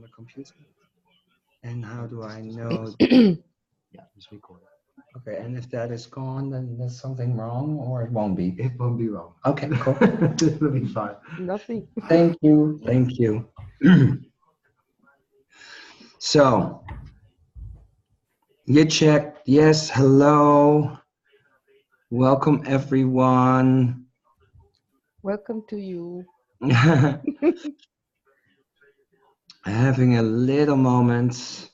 the computer. And how do I know? Yeah, it's recorded. Okay, and if that is gone, then there's something wrong, or it won't be. It won't be wrong. Okay, cool. It'll be fine. Nothing. Thank you. Thank you. So, you checked. Yes, hello. Welcome, everyone. Welcome to you. Having a little moment.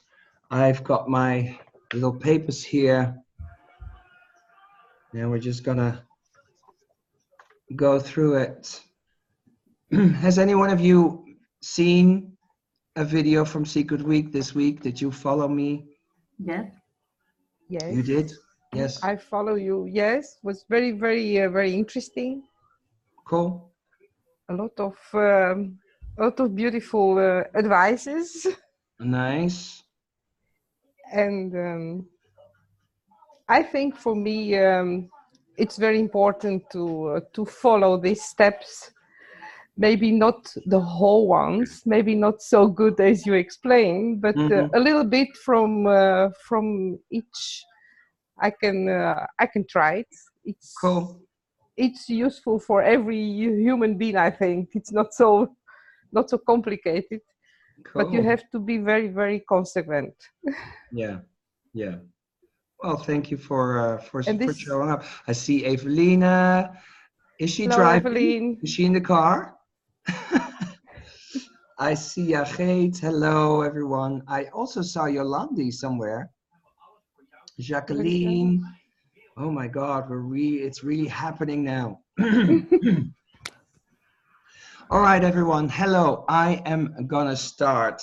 I've got my little papers here. And we're just gonna go through it. Has any one of you seen a video from Secret Week this week? Did you follow me? Yes. Yes. You did? Yes. I follow you. Yes, was very, very interesting. Cool. A lot of beautiful advices, Nice. and I think for me it's very important to follow these steps. Maybe not the whole ones, maybe not so good as you explained, but a little bit from each. I can try it. Cool. It's useful for every human being. I think it's not so complicated, but you Cool. have to be very consequent. Yeah. Yeah. Well, thank you for And this, showing up. I see Evelina. Is she hello driving? Evelyn. Is she in the car? I see Agate. Hello, everyone. I also saw Yolandi somewhere. Jacqueline. Oh my God, it's really happening now. All right, everyone. Hello. I am gonna start.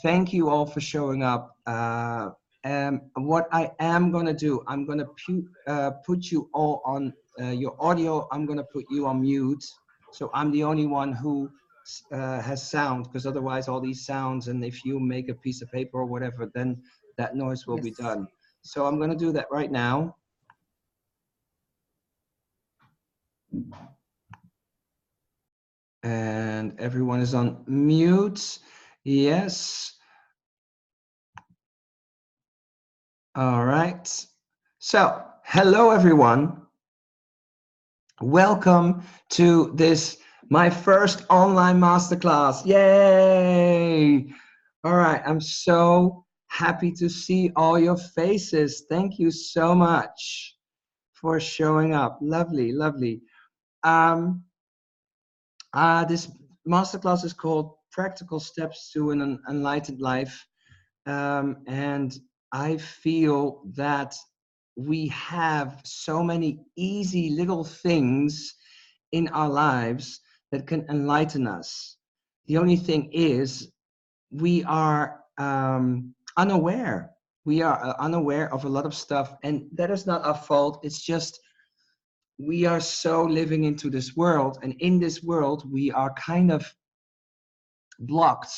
Thank you all for showing up. What I am gonna do, I'm gonna put you all on your audio. I'm gonna put you on mute. So I'm the only one who has sound, because otherwise all these sounds, and if you make a piece of paper or whatever, then that noise will be done. So I'm gonna do that right now. And everyone is on mute. Yes. All right. So, hello everyone. Welcome to this, my first online masterclass. Yay! All right, I'm so happy to see all your faces. Thank you so much for showing up. Lovely, lovely. This masterclass is called Practical Steps to an Enlightened Life. And I feel that we have so many easy little things in our lives that can enlighten us. The only thing is we are unaware. We are unaware of a lot of stuff, and that is not our fault. It's just we are so living into this world, and in this world we are kind of blocked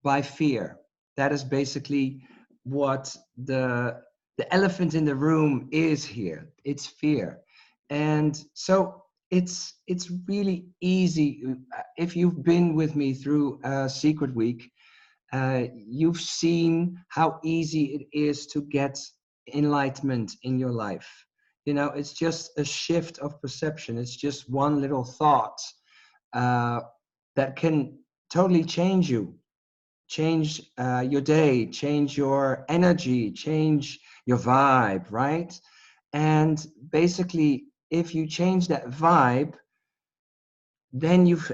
by fear. That is basically what the elephant in the room is here. It's fear. And so it's really easy. If you've been with me through Secret Week, you've seen how easy it is to get enlightenment in your life. You know, it's just a shift of perception. It's just one little thought that can totally change you, change your day, change your energy, change your vibe, right? And basically, if you change that vibe, then you've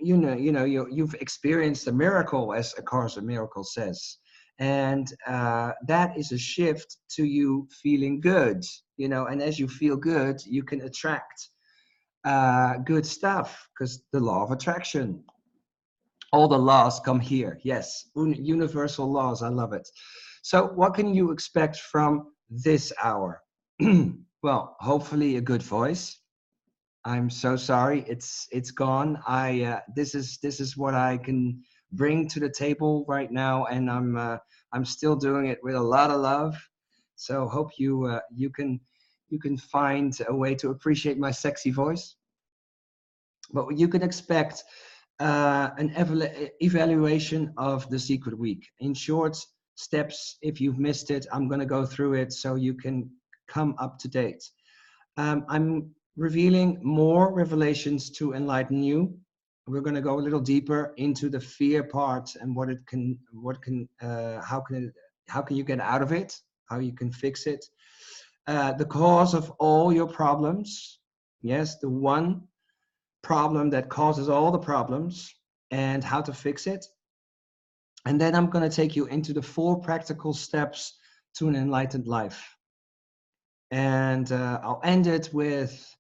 you've experienced a miracle, as A Course in Miracles says. And that is a shift to you feeling good, you know, and as you feel good, you can attract good stuff, because the law of attraction, all the laws come here. Yes, universal laws. I love it. So what can you expect from this hour? Well, hopefully a good voice. I'm so sorry, it's gone. This is what I can bring to the table right now, and I'm still doing it with a lot of love. So hope you can find a way to appreciate my sexy voice. But what you can expect an evaluation of the secret week. In short steps, if you've missed it, I'm going to go through it so you can come up to date. I'm revealing more revelations to enlighten you. We're going to go a little deeper into the fear part and how can you get out of it, how you can fix it, the cause of all your problems. Yes, the one problem that causes all the problems and how to fix it. And then I'm going to take you into the 4 practical steps to an enlightened life. And I'll end it with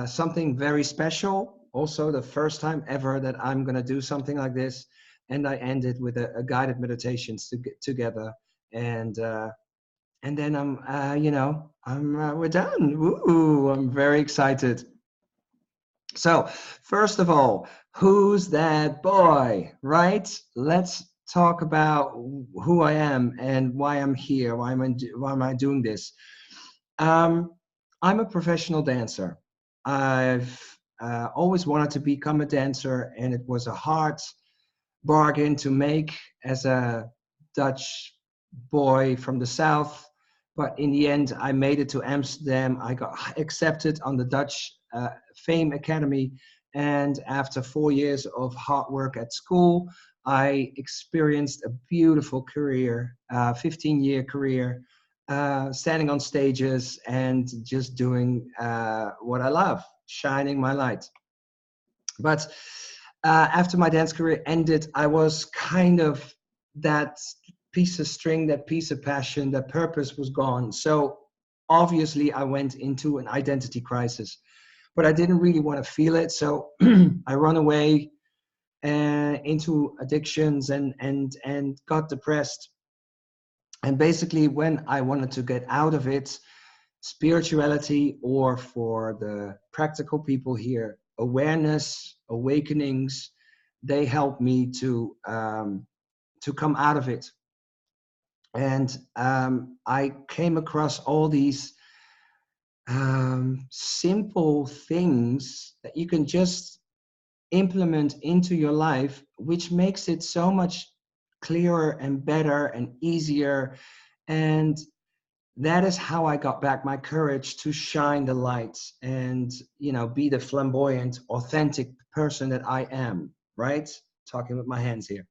something very special. Also, the first time ever that I'm going to do something like this. And I end it with a guided meditations together. And then we're done. Woo! I'm very excited. So, first of all, who's that boy, right? Let's talk about who I am and why I'm here. Why am I doing this? I'm a professional dancer. I've always wanted to become a dancer, and it was a hard bargain to make as a Dutch boy from the south. But in the end, I made it to Amsterdam. I got accepted on the Dutch Fame Academy. And after 4 years of hard work at school, I experienced a beautiful career, 15-year career, standing on stages and just doing what I love, shining my light. But after my dance career ended, I was kind of that piece of string, that piece of passion, that purpose was gone. So obviously I went into an identity crisis, but I didn't really want to feel it. So I run away into addictions and got depressed. And basically when I wanted to get out of it, spirituality, or for the practical people here, awareness, awakenings, they helped me to come out of it. And I came across all these simple things that you can just implement into your life, which makes it so much clearer and better and easier. And that is how I got back my courage to shine the lights and, be the flamboyant, authentic person that I am, right? Talking with my hands here.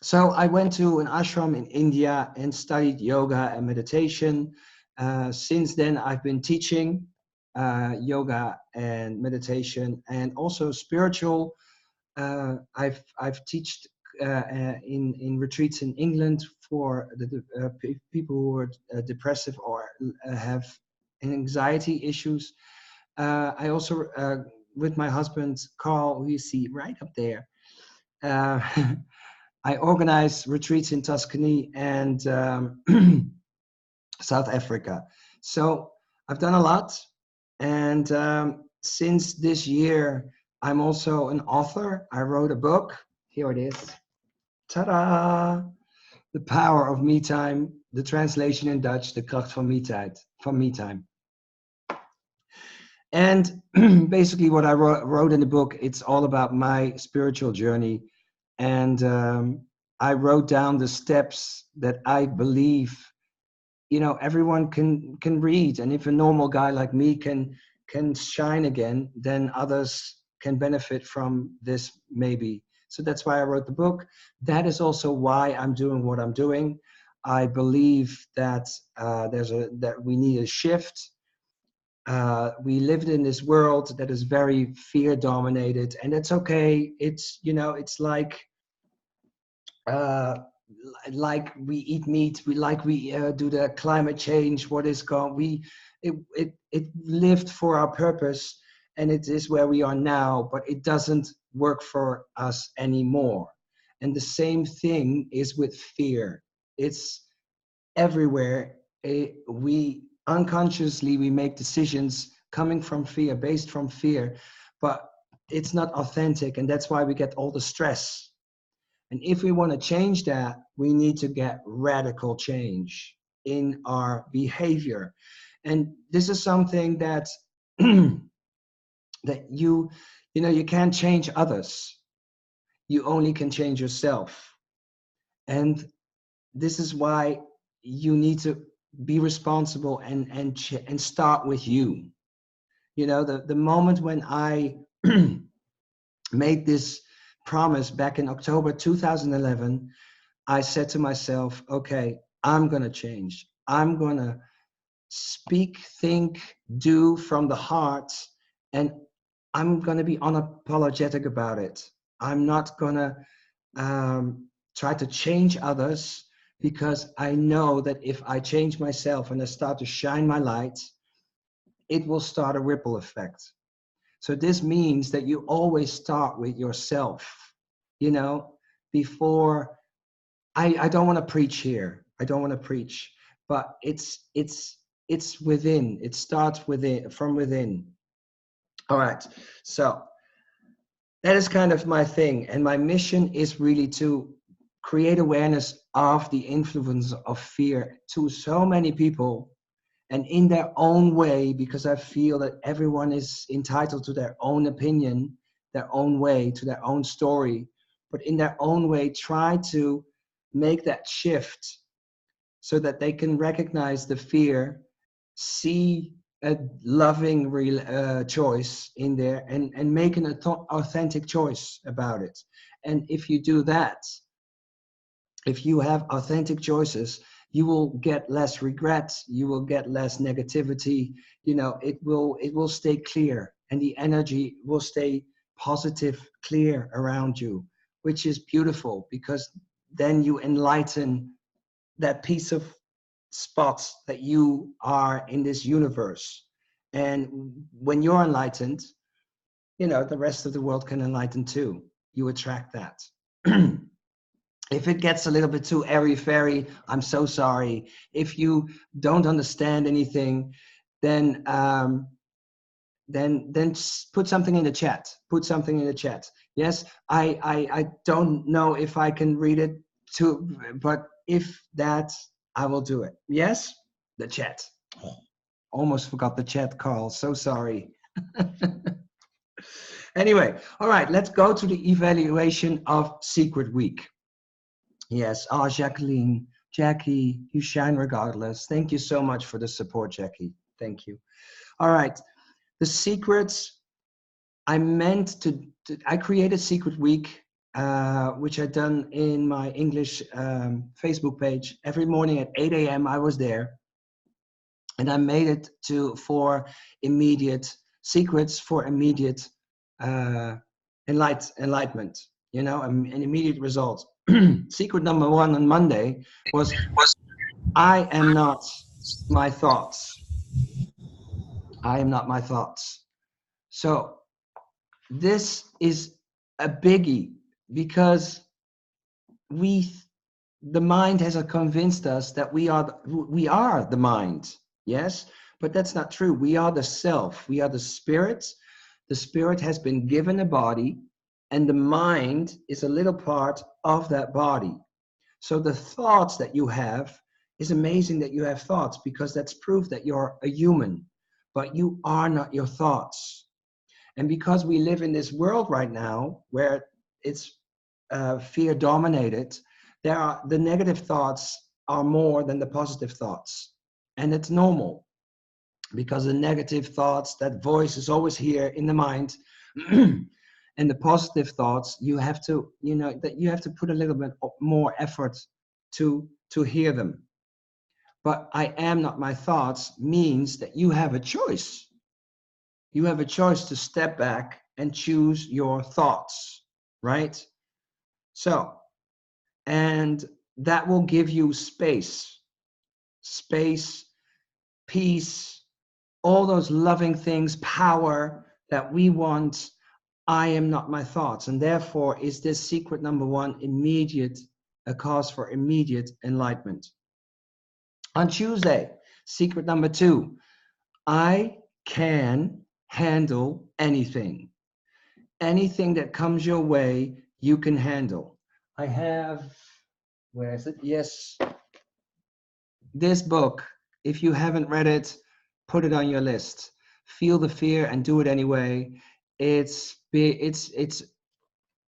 So I went to an ashram in India and studied yoga and meditation. Since then, I've been teaching yoga and meditation, and also spiritual. I've taught in retreats in England for the people who are depressive or have anxiety issues. I also, with my husband Carl, who you see right up there, I organize retreats in Tuscany and South Africa. So I've done a lot. And since this year, I'm also an author. I wrote a book. Here it is. Ta-da! The Power of Me Time. The translation in Dutch, De kracht van Me Time. And basically what I wrote in the book, it's all about my spiritual journey. And I wrote down the steps that I believe, everyone can read. And if a normal guy like me can shine again, then others can benefit from this maybe. So that's why I wrote the book. That is also why I'm doing what I'm doing. I believe that that we need a shift. We lived in this world that is very fear dominated, and it's okay. It's like we eat meat, we do the climate change. What is gone? It lived for our purpose, and it is where we are now. But it doesn't work for us anymore. And the same thing is with fear. It's everywhere. We unconsciously we make decisions coming from fear, based from fear, but it's not authentic, and that's why we get all the stress. And if we want to change that, we need to get radical change in our behavior. And this is something that that you You know, you can't change others. You only can change yourself. And this is why you need to be responsible and start with you. You know, the moment when I made this promise back in October 2011, I said to myself, okay, I'm going to change. I'm going to speak, think, do from the heart, and I'm going to be unapologetic about it. I'm not going to try to change others, because I know that if I change myself and I start to shine my light, it will start a ripple effect. So this means that you always start with yourself, you know, before I don't want to preach here. I don't want to preach, but it's within. It starts within, from within. All right. So that is kind of my thing. And my mission is really to create awareness of the influence of fear to so many people, and in their own way, because I feel that everyone is entitled to their own opinion, their own way, to their own story, but in their own way, try to make that shift so that they can recognize the fear, see a loving choice in there, and make an authentic choice about it. And if you do that, if you have authentic choices, you will get less regret, you will get less negativity, you know, it will stay clear, and the energy will stay positive, clear around you, which is beautiful, because then you enlighten that piece of spot that you are in this universe. And when you're enlightened, you know, the rest of the world can enlighten too. You attract that. If it gets a little bit too airy-fairy, I'm so sorry. If you don't understand anything, then put something in the chat. Put something in the chat. Yes, I don't know if I can read it too, but if that, I will do it. Yes, the chat. Almost forgot the chat, Carl. So sorry. Anyway, all right, let's go to the evaluation of Secret Week. Yes, Jacqueline, Jackie, you shine regardless. Thank you so much for the support, Jackie. Thank you. All right, the secrets. I meant to I created Secret Week, which I done in my English Facebook page. Every morning at 8 a.m. I was there, and I made it for immediate secrets for immediate enlightenment. You know, an immediate result. Secret number one on Monday was, I am not my thoughts. I am not my thoughts. So this is a biggie, because the mind has convinced us that we are the mind. Yes, but that's not true. We are the self. We are the spirit. The spirit has been given a body, and the mind is a little part of that body. So the thoughts that you have, is amazing that you have thoughts, because that's proof that you're a human, but you are not your thoughts. And because we live in this world right now where it's fear dominated, the negative thoughts are more than the positive thoughts. And it's normal, because the negative thoughts, that voice is always here in the mind. And the positive thoughts, you have to, you know, that you have to put a little bit more effort to hear them. But I am not my thoughts means that you have a choice. You have a choice to step back and choose your thoughts, right? So, and that will give you space, peace, all those loving things, power that we want. I am not my thoughts. And therefore is this secret number one a cause for immediate enlightenment. On Tuesday, secret number two, I can handle anything. Anything that comes your way, you can handle. I have, where is it? Yes, this book. If you haven't read it, put it on your list. Feel the fear and do it anyway. it's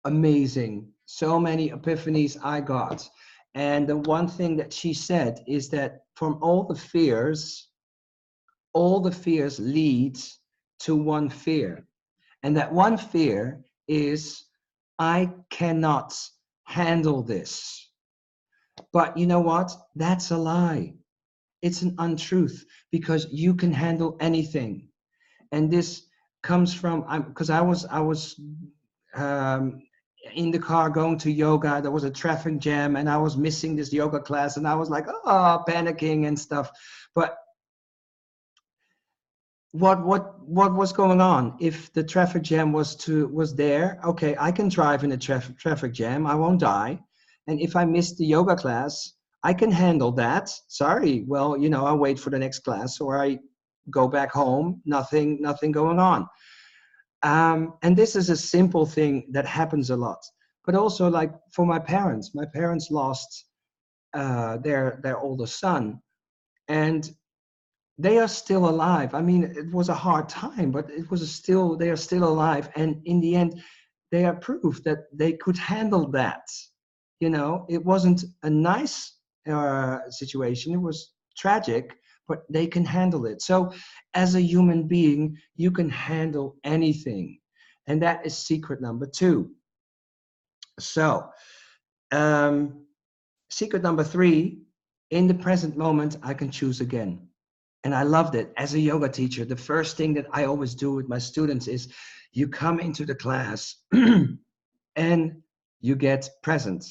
amazing. So many epiphanies I got. And the one thing that she said is that from all the fears lead to one fear. And that one fear is, I cannot handle this. But you know what? That's a lie. It's an untruth, because you can handle anything. And this comes from, because I was um, in the car going to yoga. There was a traffic jam and I was missing this yoga class, and I was like, oh, panicking and stuff. But what was going on? If the traffic jam was there, okay, I can drive in a traffic jam, I won't die. And if I miss the yoga class, I can handle that. Sorry, well, I wait for the next class, or I go back home, nothing going on. And this is a simple thing that happens a lot. But also, like, for my parents lost their oldest son, and they are still alive. I mean, it was a hard time, but they are still alive. And in the end, they are proof that they could handle that. It wasn't a nice situation. It was tragic, but they can handle it. So as a human being, you can handle anything. And that is secret number 2. So, secret number 3, in the present moment, I can choose again. And I loved it. As a yoga teacher, the first thing that I always do with my students is, you come into the class and you get present.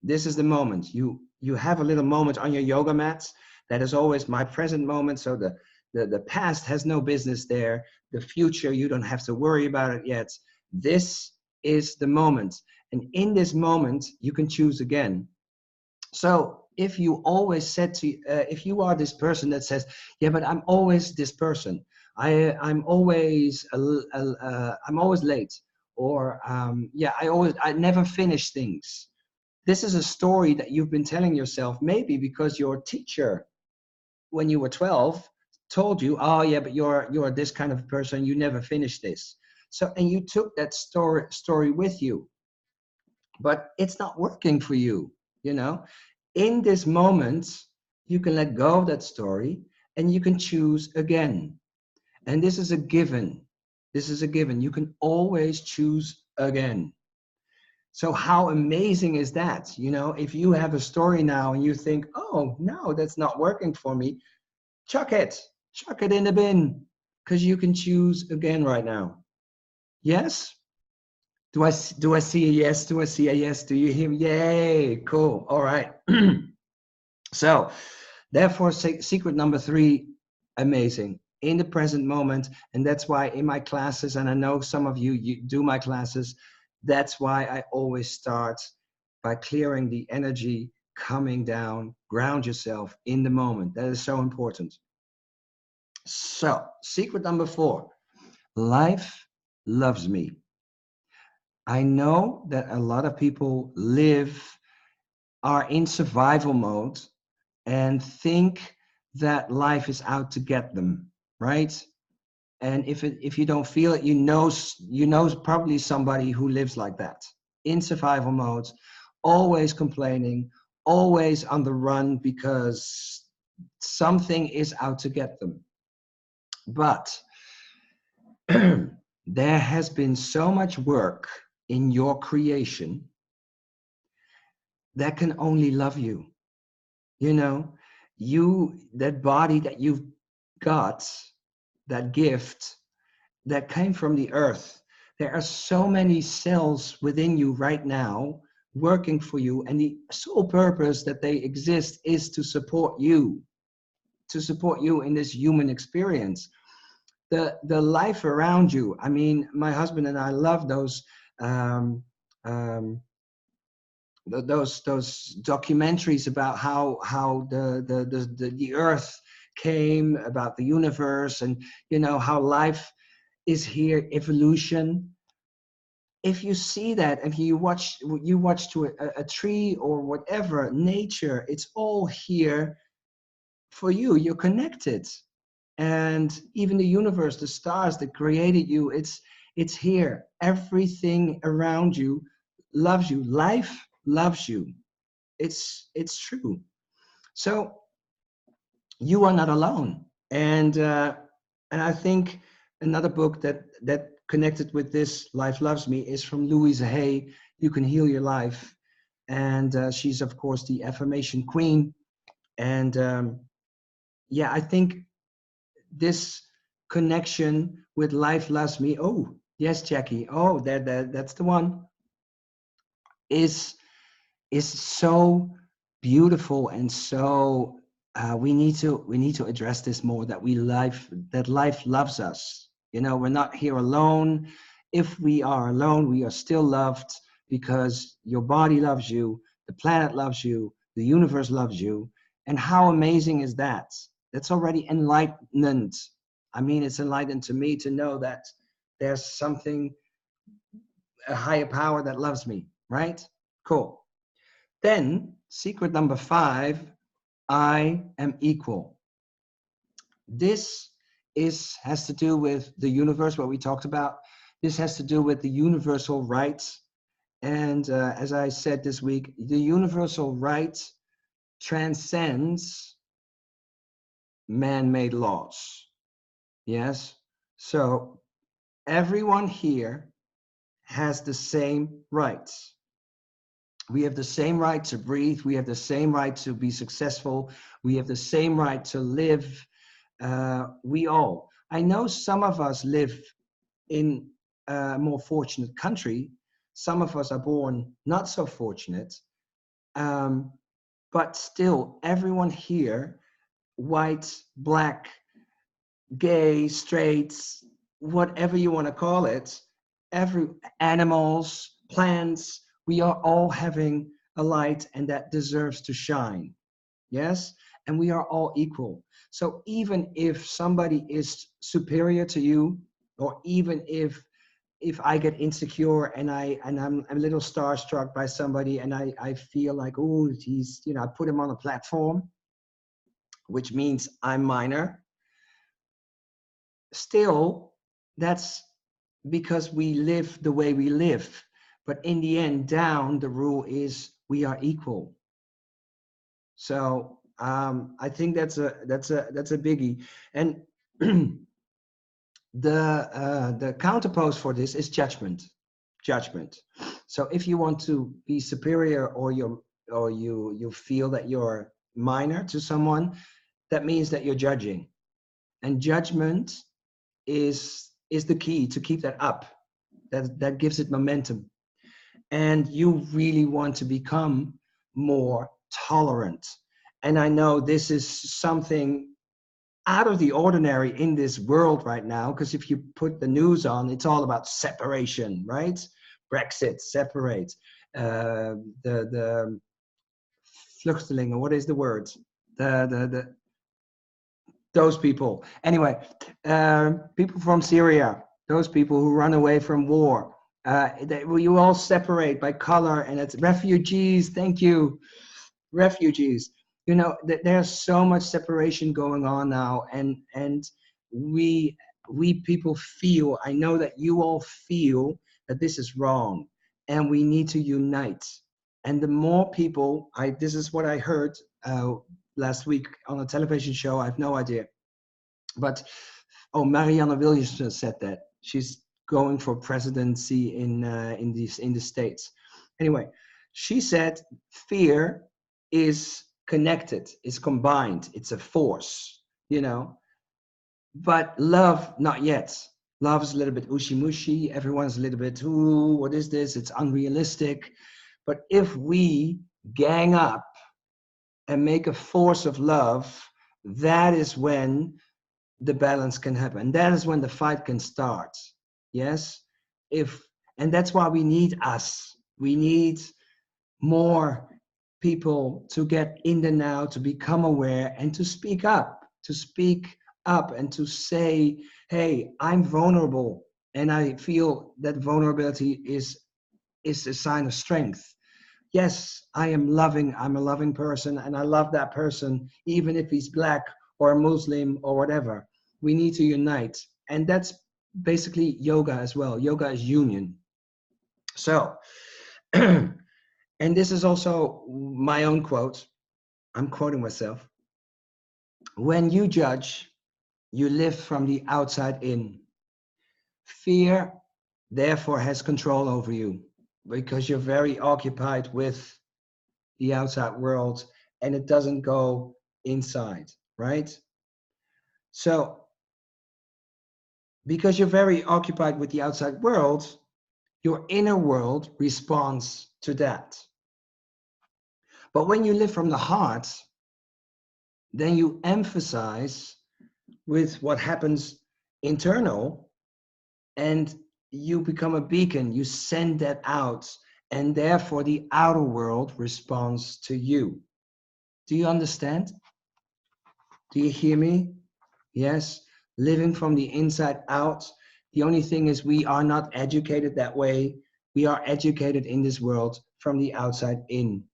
This is the moment. You have a little moment on your yoga mats. That is always my present moment. So the past has no business there. The future, you don't have to worry about it yet. This is the moment. And in this moment, you can choose again. So if you always said to, if you are this person that says, yeah, but I'm always this person. I'm always late, or yeah, I never finish things. This is a story that you've been telling yourself, maybe because your teacher, when you were 12, told you, oh yeah, but you're this kind of person, you never finish this. So, and you took that story with you, but it's not working for you. In this moment, you can let go of that story and you can choose again. And this is a given. You can always choose again. So how amazing is that? If you have a story now and you think, oh, no, that's not working for me, chuck it in the bin, because you can choose again right now. Yes? Do I see a yes? Do I see a yes? Do you hear me? Yay, cool. All right. So therefore, secret number 3, amazing, in the present moment. And that's why in my classes, and I know some of you do my classes, that's why I always start by clearing the energy, coming down, ground yourself in the moment. That is so important. So secret number 4, life loves me. I know that a lot of people are in survival mode and think that life is out to get them, right? And if you don't feel it, you know probably somebody who lives like that, in survival mode, always complaining, always on the run because something is out to get them. But there has been so much work in your creation that can only love you. That body that you've got, that gift that came from the earth. There are so many cells within you right now working for you, and the sole purpose that they exist is to support you in this human experience. The life around you. I mean, my husband and I love those documentaries about how the earth came, about the universe, and how life is here, evolution. If you see that, if you watch to a tree or whatever, nature, it's all here for you. You're connected. And even the universe, the stars that created you, it's It's here. Everything around you loves you. Life loves you. It's true. So you are not alone. And I think another book that connected with this, Life Loves Me, is from Louisa Hay. You Can Heal Your Life, and she's of course the affirmation queen. And yeah, I think this connection with Life Loves Me. Oh yes, Jackie. Oh, that's the one. Is so beautiful, and so we need to address this more, that life loves us. You know, we're not here alone. If we are alone, we are still loved, because your body loves you, the planet loves you, the universe loves you. And how amazing is that? That's already enlightenment. I mean, it's enlightened to me to know that there's something, a higher power that loves me, right? Cool. Then, secret number 5, I am equal. This has to do with the universe, what we talked about. This has to do with the universal rights. And as I said this week, the universal right transcends man-made laws. Yes? So everyone here has the same rights. We have the same right to breathe. We have the same right to be successful. We have the same right to live. We all. I know some of us live in a more fortunate country. Some of us are born not so fortunate. But still, everyone here, white, black, gay, straight, whatever you want to call it, every animals, plants, we are all having a light, and that deserves to shine. Yes? And we are all equal. So even if somebody is superior to you, or even if I get insecure and I'm a little starstruck by somebody, and I feel like, oh, he's, you know, I put him on a platform, which means I'm minor. Still, that's because we live the way we live. But in the end, down, the rule is we are equal. So I think that's a biggie. And the counterpose for this is judgment. So if you want to be superior, or you feel that you're minor to someone, that means that you're judging. And judgment is the key to keep that up. That gives it momentum. And you really want to become more tolerant. And I know this is something out of the ordinary in this world right now, because if you put the news on, it's all about separation, right? Brexit, separate. The vluchtelingen, what is the word? Those people. Anyway, people from Syria, those people who run away from war. You all separate by color, and it's refugees. Thank you, refugees. You know, there's so much separation going on now, and we people feel. I know that you all feel that this is wrong, and we need to unite. And the more people, this is what I heard last week on a television show. I have no idea, but Marianne Williamson said that she's going for presidency in the States. Anyway, she said fear is connected, it's combined, it's a force, you know. But love, not yet. Love's a little bit mushy. Everyone's a little bit, ooh, what is this? It's unrealistic. But if we gang up and make a force of love, that is when the balance can happen. That is when the fight can start. Yes? And that's why we need us. We need more people to get in the now, to become aware, and to speak up, and to say, hey, I'm vulnerable, and I feel that vulnerability is a sign of strength. Yes, I'm a loving person, and I love that person, even if he's black or Muslim or whatever. We need to unite. And that's basically yoga as well. Yoga is union. So, and this is also my own quote. I'm quoting myself. When you judge, you live from the outside in. Fear, therefore, has control over you because you're very occupied with the outside world and it doesn't go inside, right? So, because you're very occupied with the outside world, your inner world responds to that. But when you live from the heart, then you emphasize with what happens internal and you become a beacon. You send that out, and therefore the outer world responds to you. Do you understand? Do you hear me? Yes. Living from the inside out. The only thing is we are not educated that way. We are educated in this world from the outside in.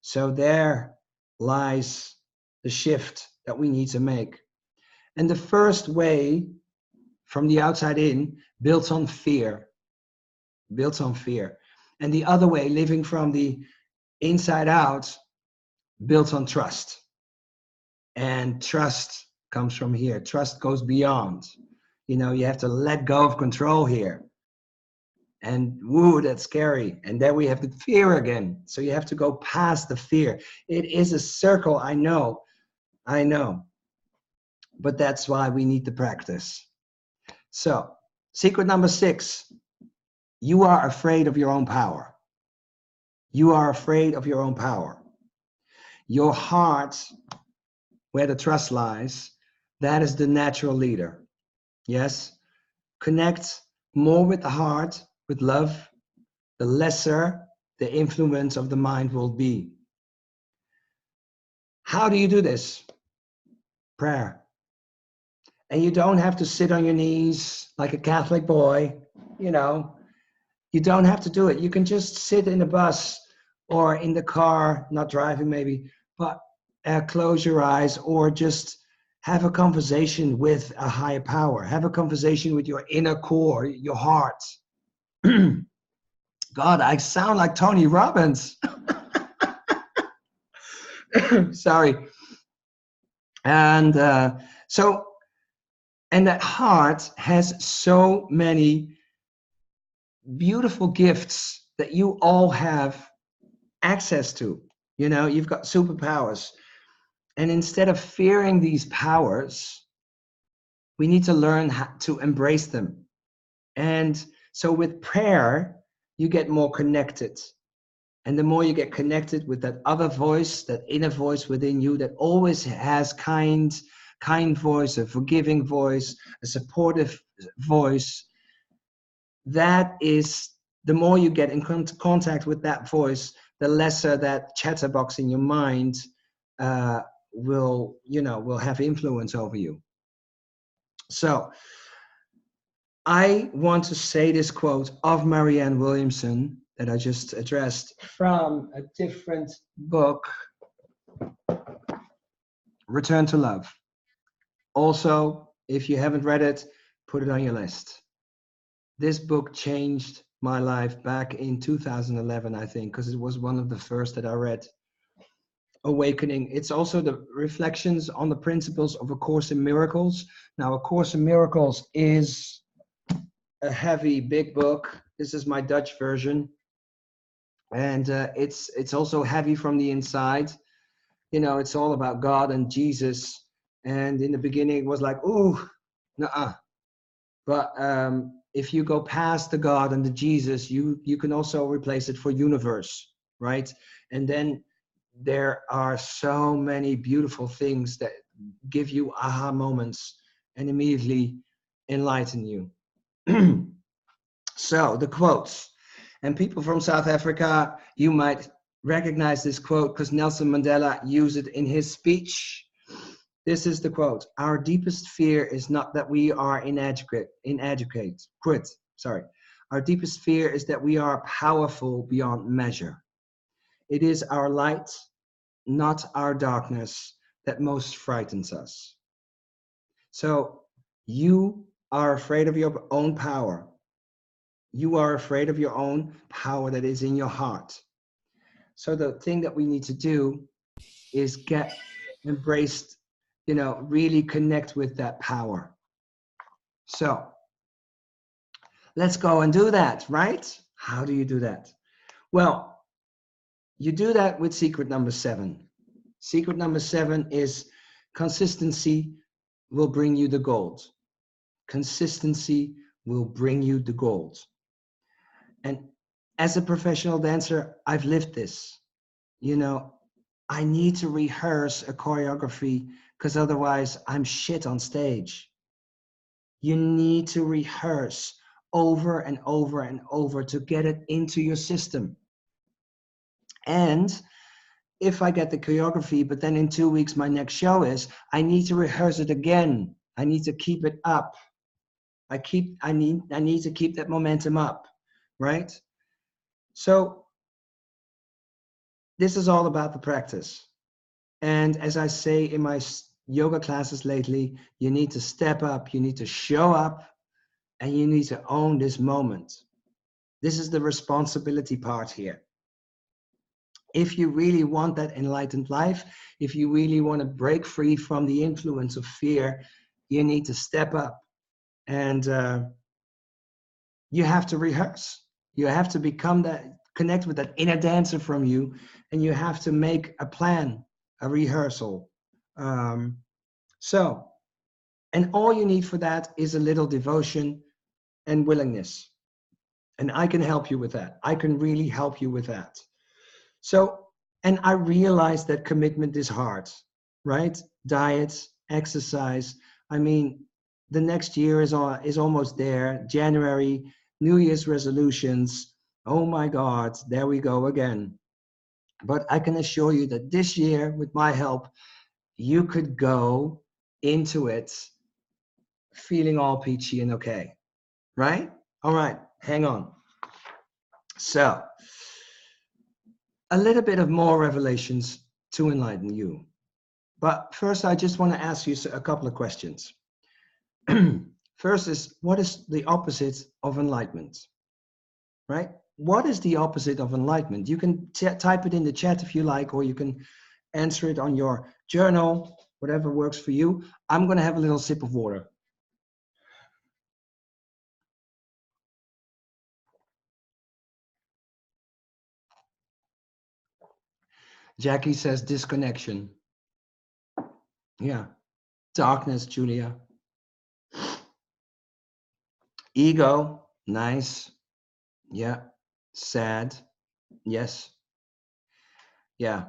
So there lies the shift that we need to make. And the first way from the outside in builds on fear, builds on fear. And the other way, living from the inside out, builds on trust. And trust comes from here. Trust goes beyond. You know, you have to let go of control here. And woo, that's scary. And then we have the fear again. So you have to go past the fear. It is a circle, I know. But that's why we need the practice. So, secret number 6, you are afraid of your own power. You are afraid of your own power. Your heart, where the trust lies, that is the natural leader. Yes? Connect more with the heart, with love, the lesser the influence of the mind will be. How do you do this? Prayer. And you don't have to sit on your knees like a Catholic boy, you know. You don't have to do it. You can just sit in the bus or in the car, not driving maybe, but close your eyes or just have a conversation with a higher power. Have a conversation with your inner core, your heart. God, I sound like Tony Robbins. Sorry. And and that heart has so many beautiful gifts that you all have access to. You know, you've got superpowers. And instead of fearing these powers, we need to learn how to embrace them. And so with prayer, you get more connected. And the more you get connected with that other voice, that inner voice within you that always has kind voice, a forgiving voice, a supportive voice, that is, the more you get in contact with that voice, the lesser that chatterbox in your mind will have influence over you. So I want to say this quote of Marianne Williamson that I just addressed from a different book, Return to Love. Also, if you haven't read it, put it on your list. This book changed my life back in 2011, I think, because it was one of the first that I read. Awakening. It's also the reflections on the principles of A Course in Miracles. Now, A Course in Miracles is a heavy, big book. This is my Dutch version. And it's also heavy from the inside. You know, it's all about God and Jesus. And in the beginning, it was like, ooh, nuh-uh. But if you go past the God and the Jesus, you can also replace it for universe, right? And then there are so many beautiful things that give you aha moments and immediately enlighten you. So the quotes. And people from South Africa, you might recognize this quote because Nelson Mandela used it in his speech. This is the quote. Our deepest fear is not that we are inadequate. Our deepest fear is that we are powerful beyond measure. It is our light, not our darkness, that most frightens us. So you are afraid of your own power. You are afraid of your own power that is in your heart. So the thing that we need to do is get embraced, really connect with that power. So let's go and do that, right? How do you do that? Well, you do that with secret number 7. Secret number 7 is consistency will bring you the gold. Consistency will bring you the gold. And as a professional dancer, I've lived this. I need to rehearse a choreography because otherwise I'm shit on stage. You need to rehearse over and over and over to get it into your system. And if I get the choreography, but then in 2 weeks my next show is, I need to rehearse it again. I need to keep it up. I need to keep that momentum up, right? So this is all about the practice. And as I say in my yoga classes lately, you need to step up, you need to show up, and you need to own this moment. This is the responsibility part here. If you really want that enlightened life, if you really want to break free from the influence of fear, you need to step up. And you have to rehearse. You have to become that, connect with that inner dancer from you, and you have to make a plan, a rehearsal. And all you need for that is a little devotion and willingness. And I can help you with that. I can really help you with that. So, and I realize that commitment is hard, right? Diets, exercise. I mean, the next year is almost there. January, New Year's resolutions. Oh my God, there we go again. But I can assure you that this year, with my help, you could go into it feeling all peachy and okay, right? All right, hang on. So, a little bit of more revelations to enlighten you. But first, I just want to ask you a couple of questions. First is, what is the opposite of enlightenment? Right? What is the opposite of enlightenment? You can type it in the chat if you like, or you can answer it on your journal, whatever works for you. I'm going to have a little sip of water. Jackie says disconnection. Yeah. Darkness, Julia. Ego, nice. Yeah. Sad, yes. Yeah.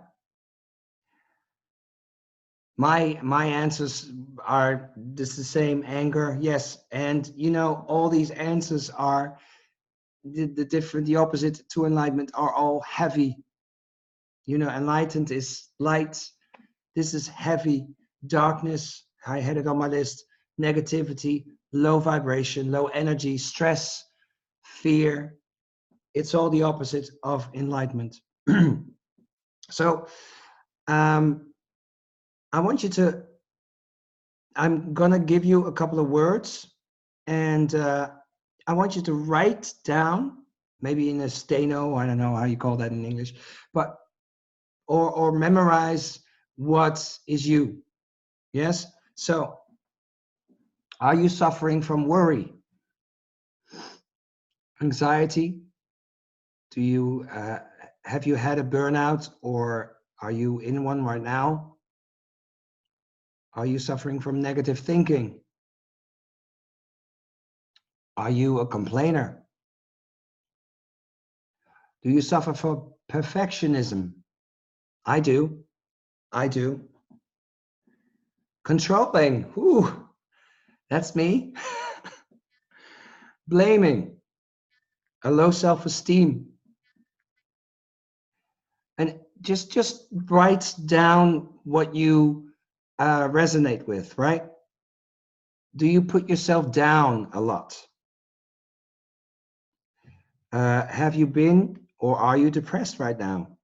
My answers are just the same. Anger, yes. And all these answers are the opposite to enlightenment are all heavy. Enlightened is light. This is heavy. Darkness, I had it on my list. Negativity, low vibration, low energy, stress, fear. It's all the opposite of enlightenment. So I want you to, I'm going to give you a couple of words, and I want you to write down, maybe in a steno, I don't know how you call that in English, but or memorize what is you. Yes? So, are you suffering from worry? Anxiety? Do you have you had a burnout, or are you in one right now? Are you suffering from negative thinking? Are you a complainer? Do you suffer from perfectionism? I do. I do. Controlling. Ooh, that's me. Blaming. A low self-esteem. And just write down what you resonate with, right? Do you put yourself down a lot? Have you been or are you depressed right now?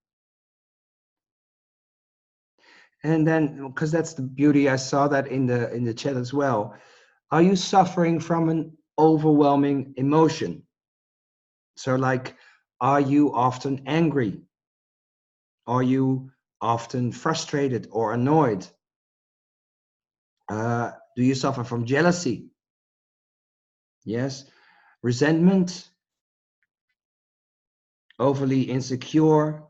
And then, because that's the beauty, I saw that in the chat as well. Are you suffering from an overwhelming emotion? So like, are you often angry? Are you often frustrated or annoyed? Do you suffer from jealousy? Yes. Resentment? Overly insecure?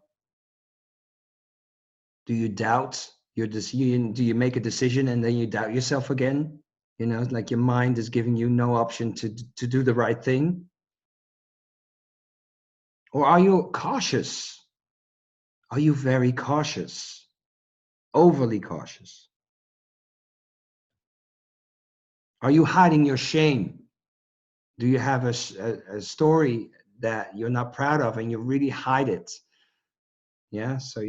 Do you doubt your decision? Do you make a decision and then you doubt yourself again? You know, like your mind is giving you no option to do the right thing. Or are you cautious? Are you very cautious? Overly cautious? Are you hiding your shame? Do you have a story that you're not proud of and you really hide it? Yeah, so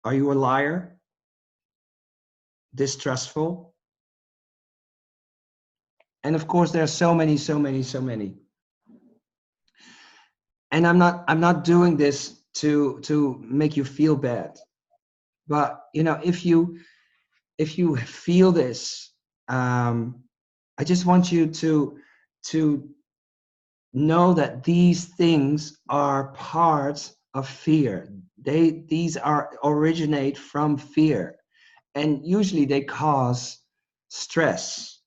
are you a liar? Distrustful? And of course, there are so many, so many, so many. And I'm not doing this to make you feel bad. But you know, if you feel this, I just want you to know that these things are part of fear. These are originate from fear, and usually they cause stress.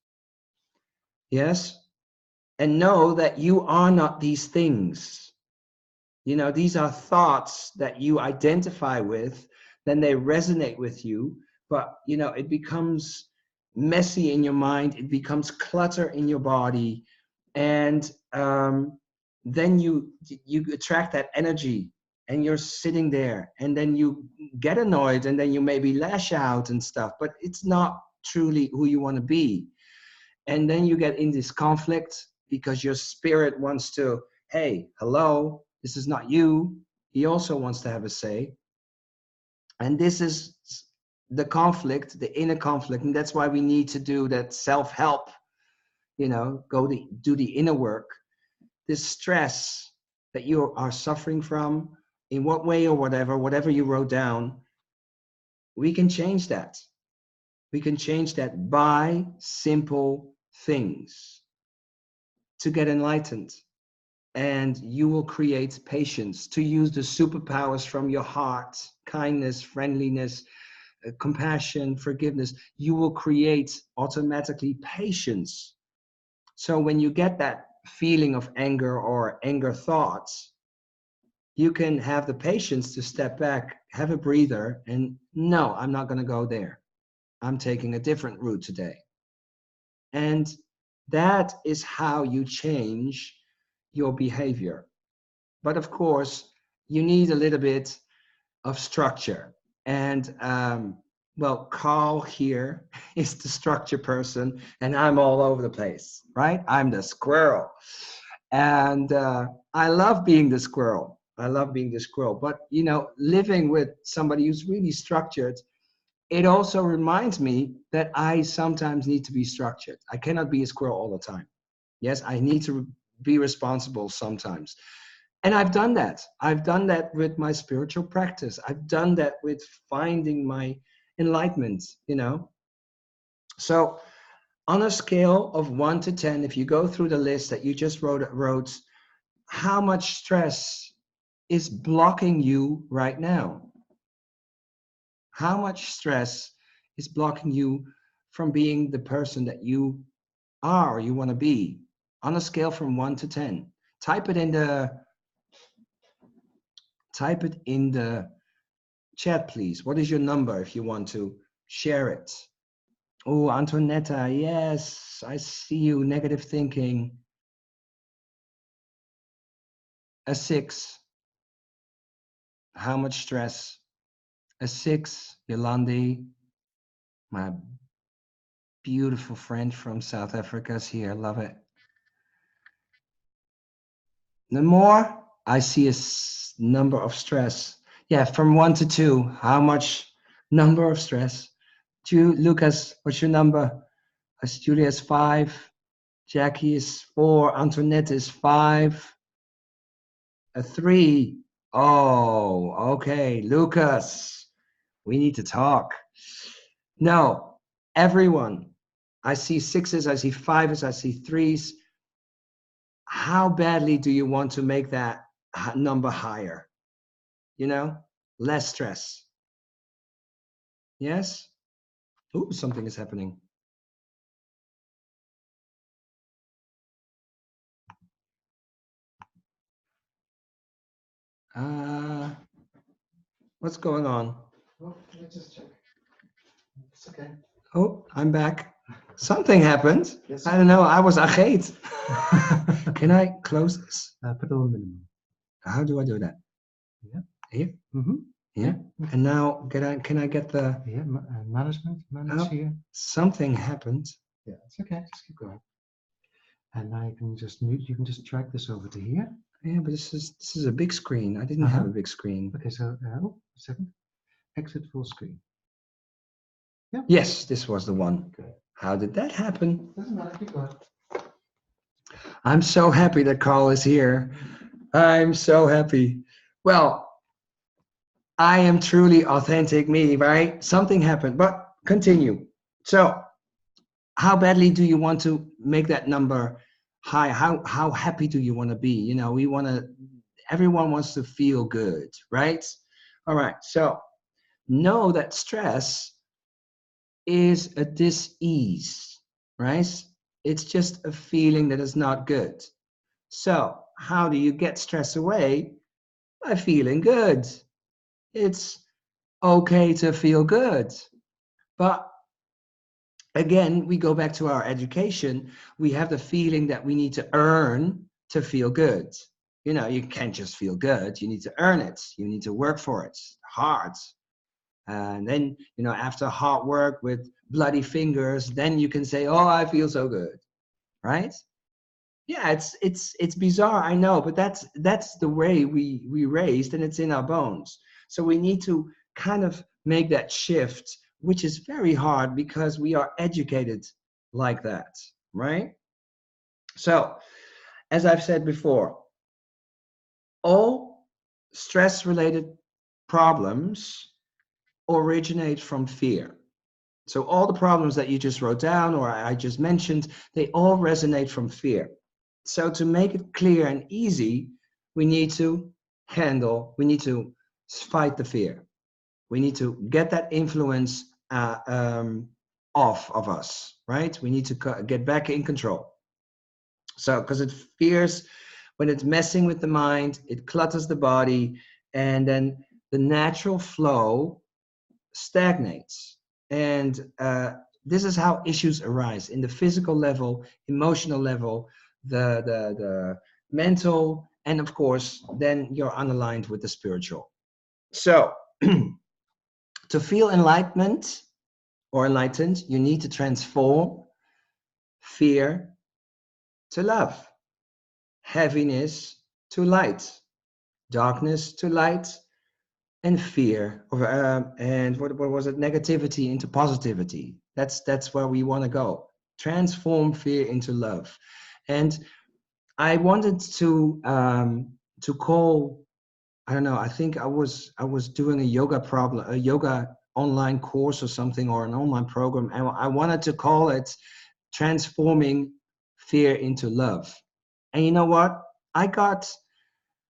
Yes, and know that you are not these things. You know, these are thoughts that you identify with, then they resonate with you, but you know, it becomes messy in your mind, it becomes clutter in your body, and then you attract that energy and you're sitting there and then you get annoyed and then you maybe lash out and stuff, but it's not truly who you want to be. And then you get in this conflict because your spirit wants to, hey, hello, this is not you. He also wants to have a say. And this is the conflict, the inner conflict. And that's why we need to do that self-help, you know, do the inner work. This stress that you are suffering from, in what way or whatever you wrote down, we can change that. We can change that by simple things to get enlightened. And you will create patience to use the superpowers from your heart, kindness, friendliness, compassion, forgiveness. You will create automatically patience. So when you get that feeling of anger or anger thoughts, you can have the patience to step back, have a breather, and no, I'm not going to go there. I'm taking a different route today. And that is how you change your behavior. But of course, you need a little bit of structure. And well, Carl here is the structure person, and I'm all over the place, right? I'm the squirrel. And I love being the squirrel. I love being the squirrel. But, you know, living with somebody who's really structured, it also reminds me that I sometimes need to be structured. I cannot be a squirrel all the time. Yes, I need to be responsible sometimes. And I've done that. I've done that with my spiritual practice. I've done that with finding my enlightenment, you know. So on a scale of 1 to 10, if you go through the list that you just wrote, how much stress is blocking you right now? How much stress is blocking you from being the person that you are or you want to be on a scale from 1 to 10? Type it in the chat, please. What is your number if you want to share it? Oh, Antonetta, yes, I see you. Negative thinking. A 6. How much stress? A 6. Yolandi, my beautiful friend from South Africa, is here. Love it. The more I see a number of stress. Yeah, from 1 to 2. How much number of stress? Lucas, what's your number? Julia is 5. Jackie is 4. Antoinette is 5. A 3. Oh, okay. Lucas, we need to talk. No, everyone I see 6s, I see 5s, I see 3s. How badly do you want to make that number higher? You know, less stress. Yes? Ooh, something is happening. What's going on? Well, let's just check. It's okay. Oh, I'm back. Something happened. Yes. I don't know. I was agate. Can I close this? Put it on minimum. How do I do that? Yeah. Here? Mm-hmm. Yeah. And now can I get the Yeah, manage Oh. here. something happened? Yeah, it's okay. Just keep going. And now you can just mute. You can just drag this over to here. Yeah, but this is a big screen. I didn't have a big screen. Okay, so oh, a second. Exit full screen. Yeah. Yes, this was the one. Good. How did that happen? Doesn't matter. Keep going. I'm so happy that Carl is here. I'm so happy. Well, I am truly authentic me, right? Something happened, but continue. So, how badly do you want to make that number high? How happy do you want to be? You know, everyone wants to feel good, right? All right. So, know that stress is a dis-ease, right? It's just a feeling that is not good. So, how do you get stress away? By feeling good. It's okay to feel good. But again, we go back to our education. We have the feeling that we need to earn to feel good. You know, you can't just feel good. You need to earn it. You need to work for it hard. And then, you know, after hard work with bloody fingers, then you can say, "Oh, I feel so good," right? Yeah, it's bizarre, I know, but that's the way we raised, and it's in our bones. So we need to kind of make that shift, which is very hard because we are educated like that, right? So, as I've said before, all stress-related problems originate from fear. So all the problems that you just wrote down or I just mentioned, they all resonate from fear. So to make it clear and easy, we need to fight the fear. We need to get that influence off of us, right? We need to get back in control. So, because it fears, when it's messing with the mind, it clutters the body, and then the natural flow stagnates. And this is how issues arise in the physical level, emotional level, the mental, and of course, then you're unaligned with the spiritual. So, to feel enlightenment or enlightened, you need to transform fear to love, heaviness to light, darkness to light, and fear and what was it, negativity into positivity. That's where we want to go. Transform fear into love. And I wanted to call, I don't know, I think I was doing a yoga online course or something, or an online program, and I wanted to call it transforming fear into love. And you know what, I got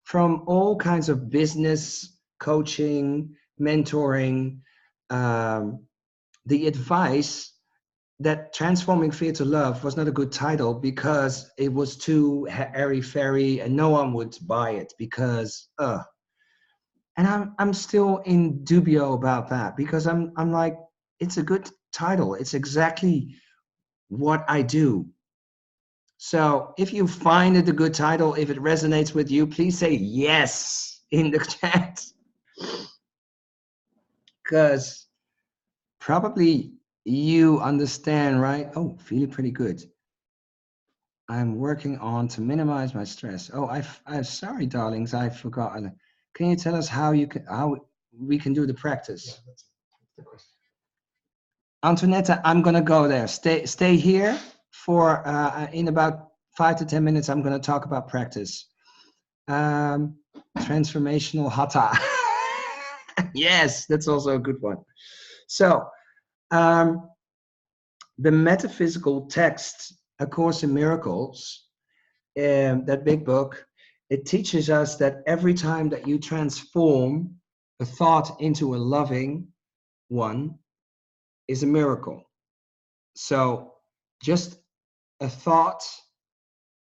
from all kinds of business coaching, mentoring, the advice that transforming fear to love was not a good title because it was too airy-fairy and no one would buy it because and I'm still in dubio about that because I'm like, it's a good title, it's exactly what I do. So if you find it a good title, if it resonates with you, please say yes in the chat. Because probably you understand, right? Oh, feeling pretty good. I'm working on to minimize my stress. Oh, I'm sorry, darlings, I forgot. Can you tell us how we can do the practice? Yeah, that's the question. Antoinette, I'm gonna go there. Stay here for in about 5 to 10 minutes. I'm gonna talk about practice. Transformational hatha. Yes, that's also a good one. So the metaphysical text, A Course in Miracles, that big book, it teaches us that every time that you transform a thought into a loving one is a miracle. So just a thought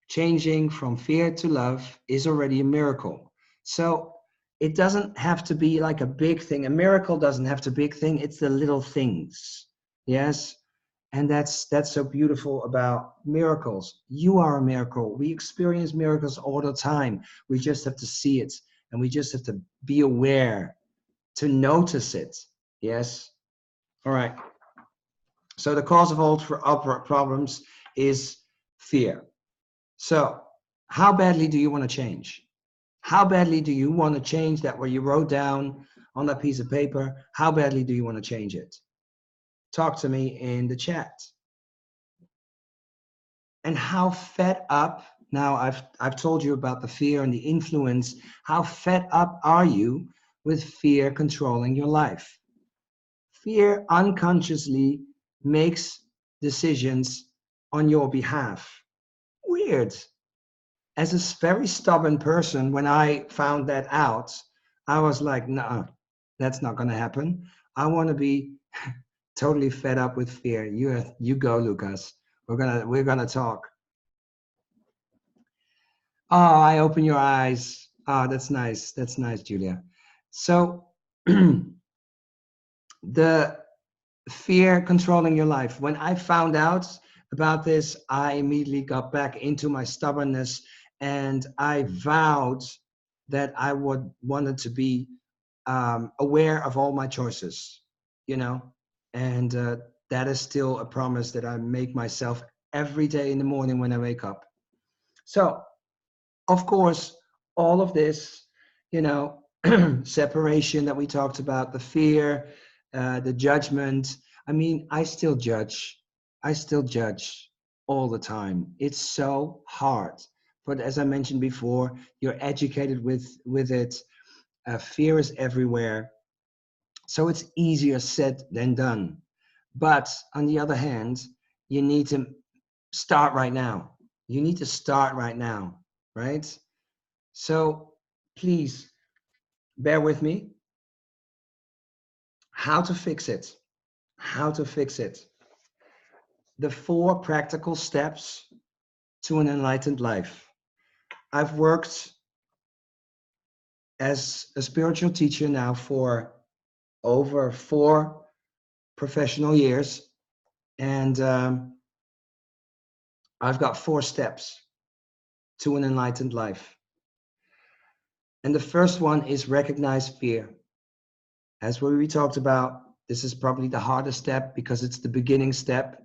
changing from fear to love is already a miracle. So it doesn't have to be like a big thing. A miracle doesn't have to be a big thing. It's the little things. Yes. And that's so beautiful about miracles. You are a miracle. We experience miracles all the time. We just have to see it, and we just have to be aware to notice it. Yes. All right. So the cause of all problems is fear. So how badly do you want to change? How badly do you want to change that what you wrote down on that piece of paper? How badly do you want to change it? Talk to me in the chat. And how fed up, now I've told you about the fear and the influence, how fed up are you with fear controlling your life? Fear unconsciously makes decisions on your behalf. Weird. As a very stubborn person, when I found that out, I was like, no, that's not going to happen. I want to be totally fed up with fear. You go, Lucas. We're gonna talk. Oh, I open your eyes. Oh, that's nice. That's nice, Julia. So the fear controlling your life. When I found out about this, I immediately got back into my stubbornness, and I vowed that I wanted to be aware of all my choices, you know, and that is still a promise that I make myself every day in the morning when I wake up. So, of course, all of this, you know, separation that we talked about, the fear, the judgment. I mean, I still judge. I still judge all the time. It's so hard. But as I mentioned before, you're educated with it. Fear is everywhere. So it's easier said than done. But on the other hand, you need to start right now. You need to start right now, right? So please bear with me. How to fix it? How to fix it? The 4 practical steps to an enlightened life. I've worked as a spiritual teacher now for over 4 professional years, and I've got 4 steps to an enlightened life. And the first one is recognize fear. As we talked about, this is probably the hardest step because it's the beginning step.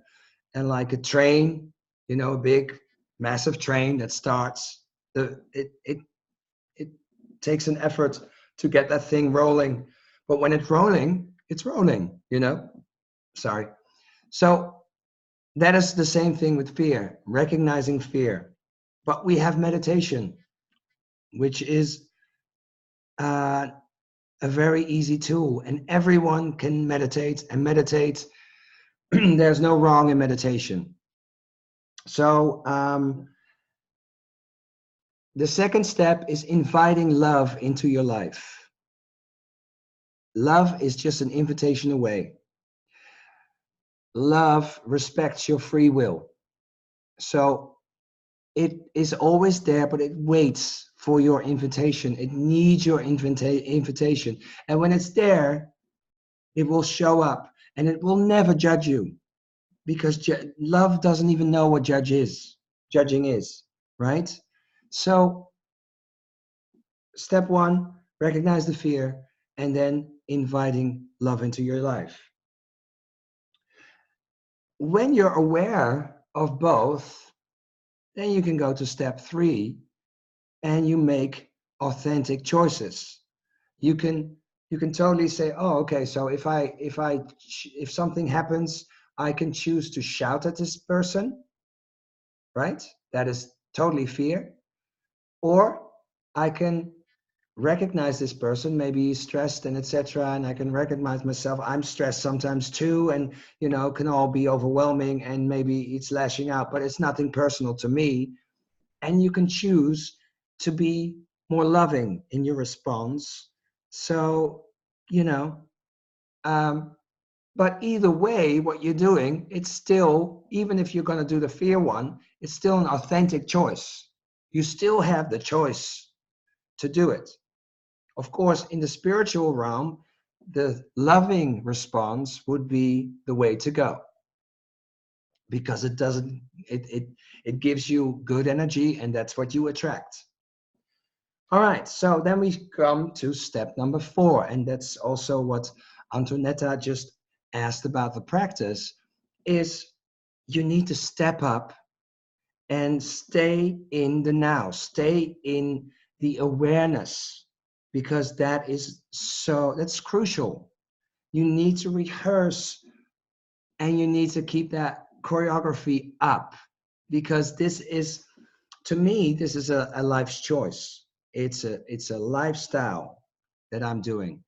And like a train, you know, a big, massive train that starts, it takes an effort to get that thing rolling. But when it's rolling, you know? Sorry. So that is the same thing with fear, recognizing fear. But we have meditation, which is a very easy tool, and everyone can meditate, and meditate. There's no wrong in meditation. So the second step is inviting love into your life. Love is just an invitation away. Love respects your free will. So it is always there, but it waits for your invitation. It needs your invitation. And when it's there, it will show up, and it will never judge you, because love doesn't even know what judging is, right? So step 1, recognize the fear, and then inviting love into your life. When you're aware of both, then you can go to step 3, and you make authentic choices. You can totally say, oh, okay, so if something happens, I can choose to shout at this person, right? That is totally fear. Or I can recognize this person. Maybe he's stressed and etc. And I can recognize myself. I'm stressed sometimes too, and you know, can all be overwhelming, and maybe it's lashing out, but it's nothing personal to me. And you can choose to be more loving in your response. So, you know, but either way, what you're doing, it's still, even if you're going to do the fear one, it's still an authentic choice. You still have the choice to do it. Of course, in the spiritual realm, the loving response would be the way to go, because it doesn't, it gives you good energy, and that's what you attract. All right, so then we come to step number 4, and that's also what Antonetta just asked about the practice, is you need to step up and stay in the now, stay in the awareness, because that's crucial. You need to rehearse, and you need to keep that choreography up, because this is, to me, this is a life's choice. It's a lifestyle that I'm doing.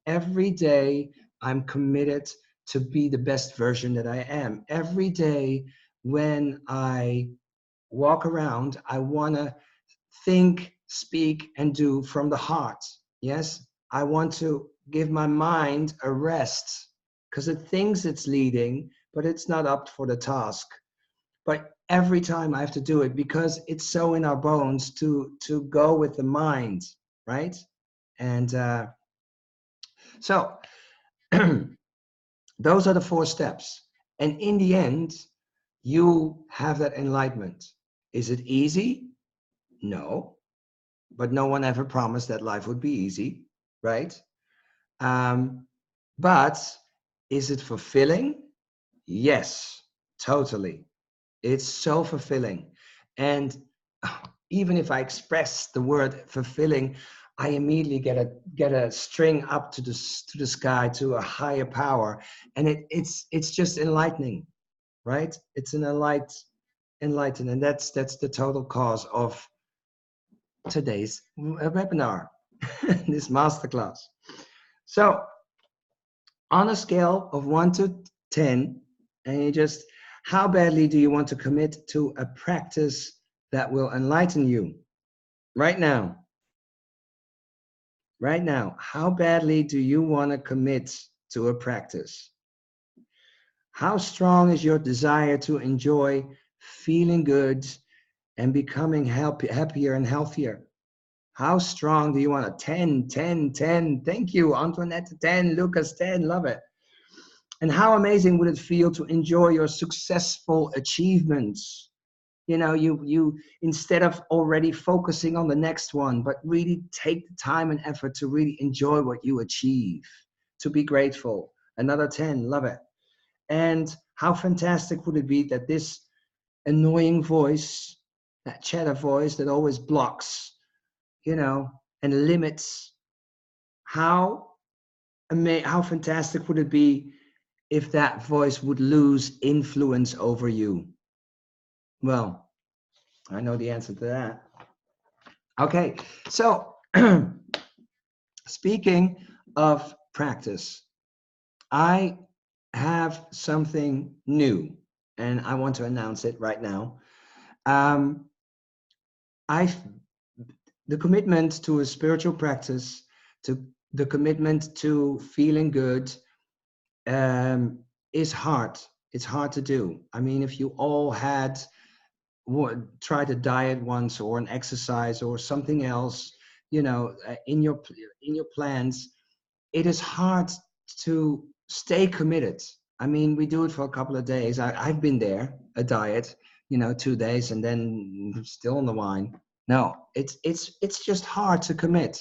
Every day I'm committed to be the best version that I am. Every day when I walk around, I want to think, speak, and do from the heart. Yes, I want to give my mind a rest, because it thinks it's leading, but it's not up for the task. But every time I have to do it, because it's so in our bones to go with the mind, right? And so those are the 4 steps. And in the end, you have that enlightenment. Is it easy? No. But no one ever promised that life would be easy, right? But is it fulfilling? Yes, totally. It's so fulfilling. And even if I express the word fulfilling, I immediately get a string up to the sky, to a higher power, and it's just enlightening, right? It's an enlighten, and that's the total cause of today's webinar, this masterclass. So on a scale of 1 to 10, and you just, how badly do you want to commit to a practice that will enlighten you right now? Right now, how badly do you want to commit to a practice? How strong is your desire to enjoy feeling good and becoming happier and healthier? How strong do you want a 10, 10, 10? Thank you, Antoinette, 10, Lucas, 10, love it. And how amazing would it feel to enjoy your successful achievements? You know, you instead of already focusing on the next one, but really take the time and effort to really enjoy what you achieve, to be grateful. Another 10, love it. And how fantastic would it be that this annoying voice, that chatter voice that always blocks, you know, and limits, how fantastic would it be if that voice would lose influence over you? Well, I know the answer to that. Okay, so speaking of practice, I have something new, and I want to announce it right now. The commitment to a spiritual practice, to the commitment to feeling good, is hard. It's hard to do. I mean, if you all had tried a diet once, or an exercise, or something else, you know, in your plans, it is hard to stay committed. I mean, we do it for a couple of days. I've been there, a diet, you know, 2 days, and then still on the wine. No, it's just hard to commit.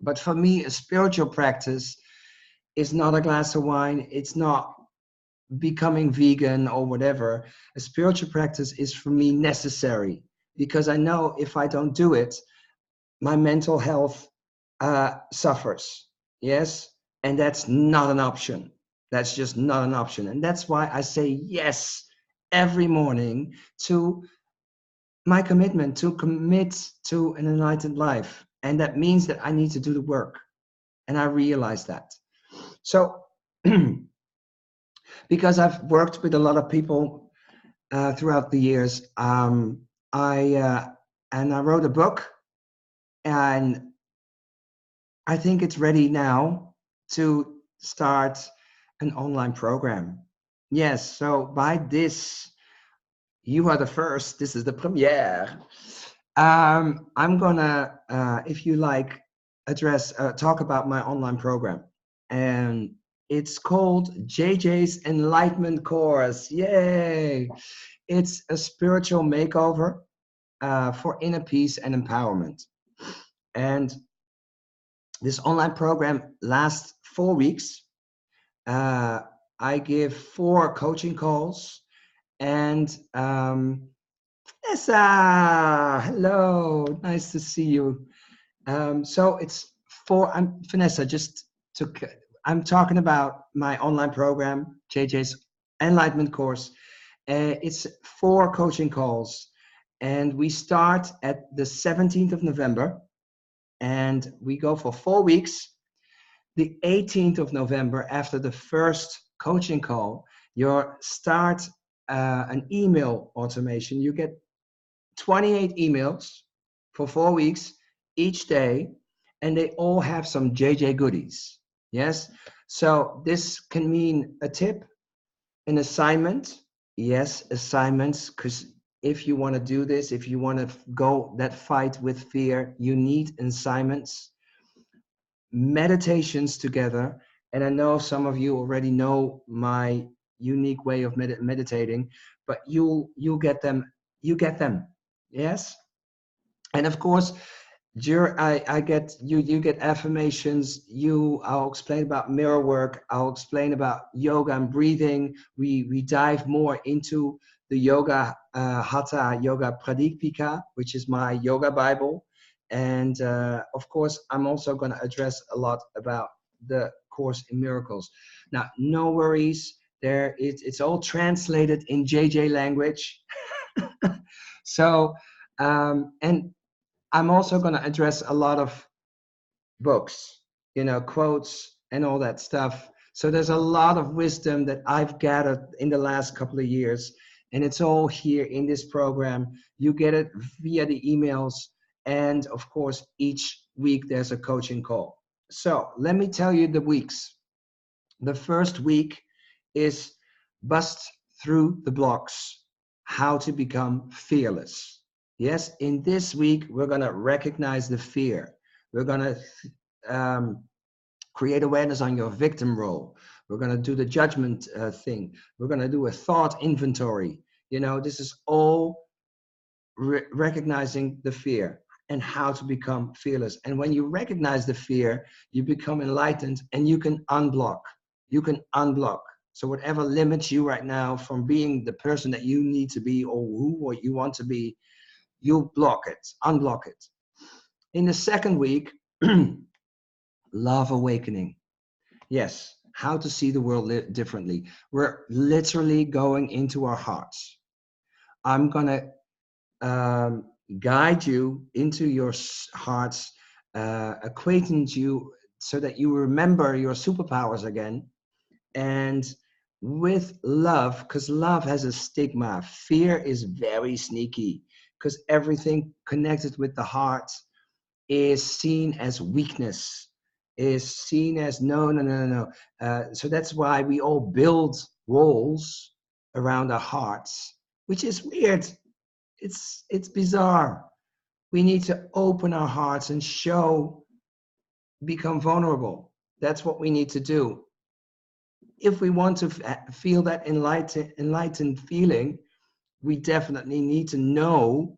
But for me, a spiritual practice is not a glass of wine. It's not becoming vegan or whatever. A spiritual practice is for me necessary, because I know if I don't do it, my mental health suffers. Yes, and that's not an option. That's just not an option. And that's why I say yes every morning to my commitment to commit to an enlightened life. And that means that I need to do the work. And I realize that. So, because I've worked with a lot of people throughout the years, I wrote a book, and I think it's ready now to start an online program. Yes, so by this, you are the first. This is the premiere. I'm gonna, if you like, talk about my online program, and it's called JJ's Enlightenment course. Yay! It's a spiritual makeover for inner peace and empowerment. And this online program lasts 4 weeks. I give 4 coaching calls, and Vanessa, hello, nice to see you. So it's 4. I'm Vanessa. I'm talking about my online program, JJ's Enlightenment course. It's 4 coaching calls, and we start at the 17th of November, and we go for 4 weeks. The 18th of November, after the first coaching call, you start an email automation. You get 28 emails for 4 weeks each day, and they all have some JJ goodies. Yes. So this can mean a tip, an assignment. Yes, assignments, because if you want to do this, if you want to go that fight with fear, you need assignments, meditations together. And I know some of you already know my unique way of meditating, but you'll get them. You get them. Yes. And of course, I get you get affirmations. I'll explain about mirror work. I'll explain about yoga and breathing. We dive more into the yoga, Hatha Yoga Pradipika, which is my yoga Bible. And of course, I'm also going to address a lot about the Course in Miracles. Now, no worries. It's all translated in JJ language. So, and I'm also going to address a lot of books, quotes and all that stuff. So there's a lot of wisdom that I've gathered in the last couple of years, and it's all here in this program. You get it via the emails, and of course, each week there's a coaching call. So let me tell you the weeks. The first week is Bust Through the Blocks, How to Become Fearless. Yes, in this week, we're going to recognize the fear. We're going to create awareness on your victim role. We're going to do the judgment thing. We're going to do a thought inventory. This is all recognizing the fear and how to become fearless. And when you recognize the fear, you become enlightened, and you can unblock. You can unblock. So whatever limits you right now from being the person that you need to be, or who you want to be, you'll block it, unblock it. In the second week, Love Awakening. Yes, how to see the world differently. We're literally going into our hearts. I'm going to guide you into your hearts, acquaintance you so that you remember your superpowers again. And with love, because love has a stigma, fear is very sneaky, because everything connected with the heart is seen as weakness, is seen as no. So that's why we all build walls around our hearts, which is weird. It's bizarre. We need to open our hearts and become vulnerable. That's what we need to do. If we want to feel that enlightened feeling, we definitely need to know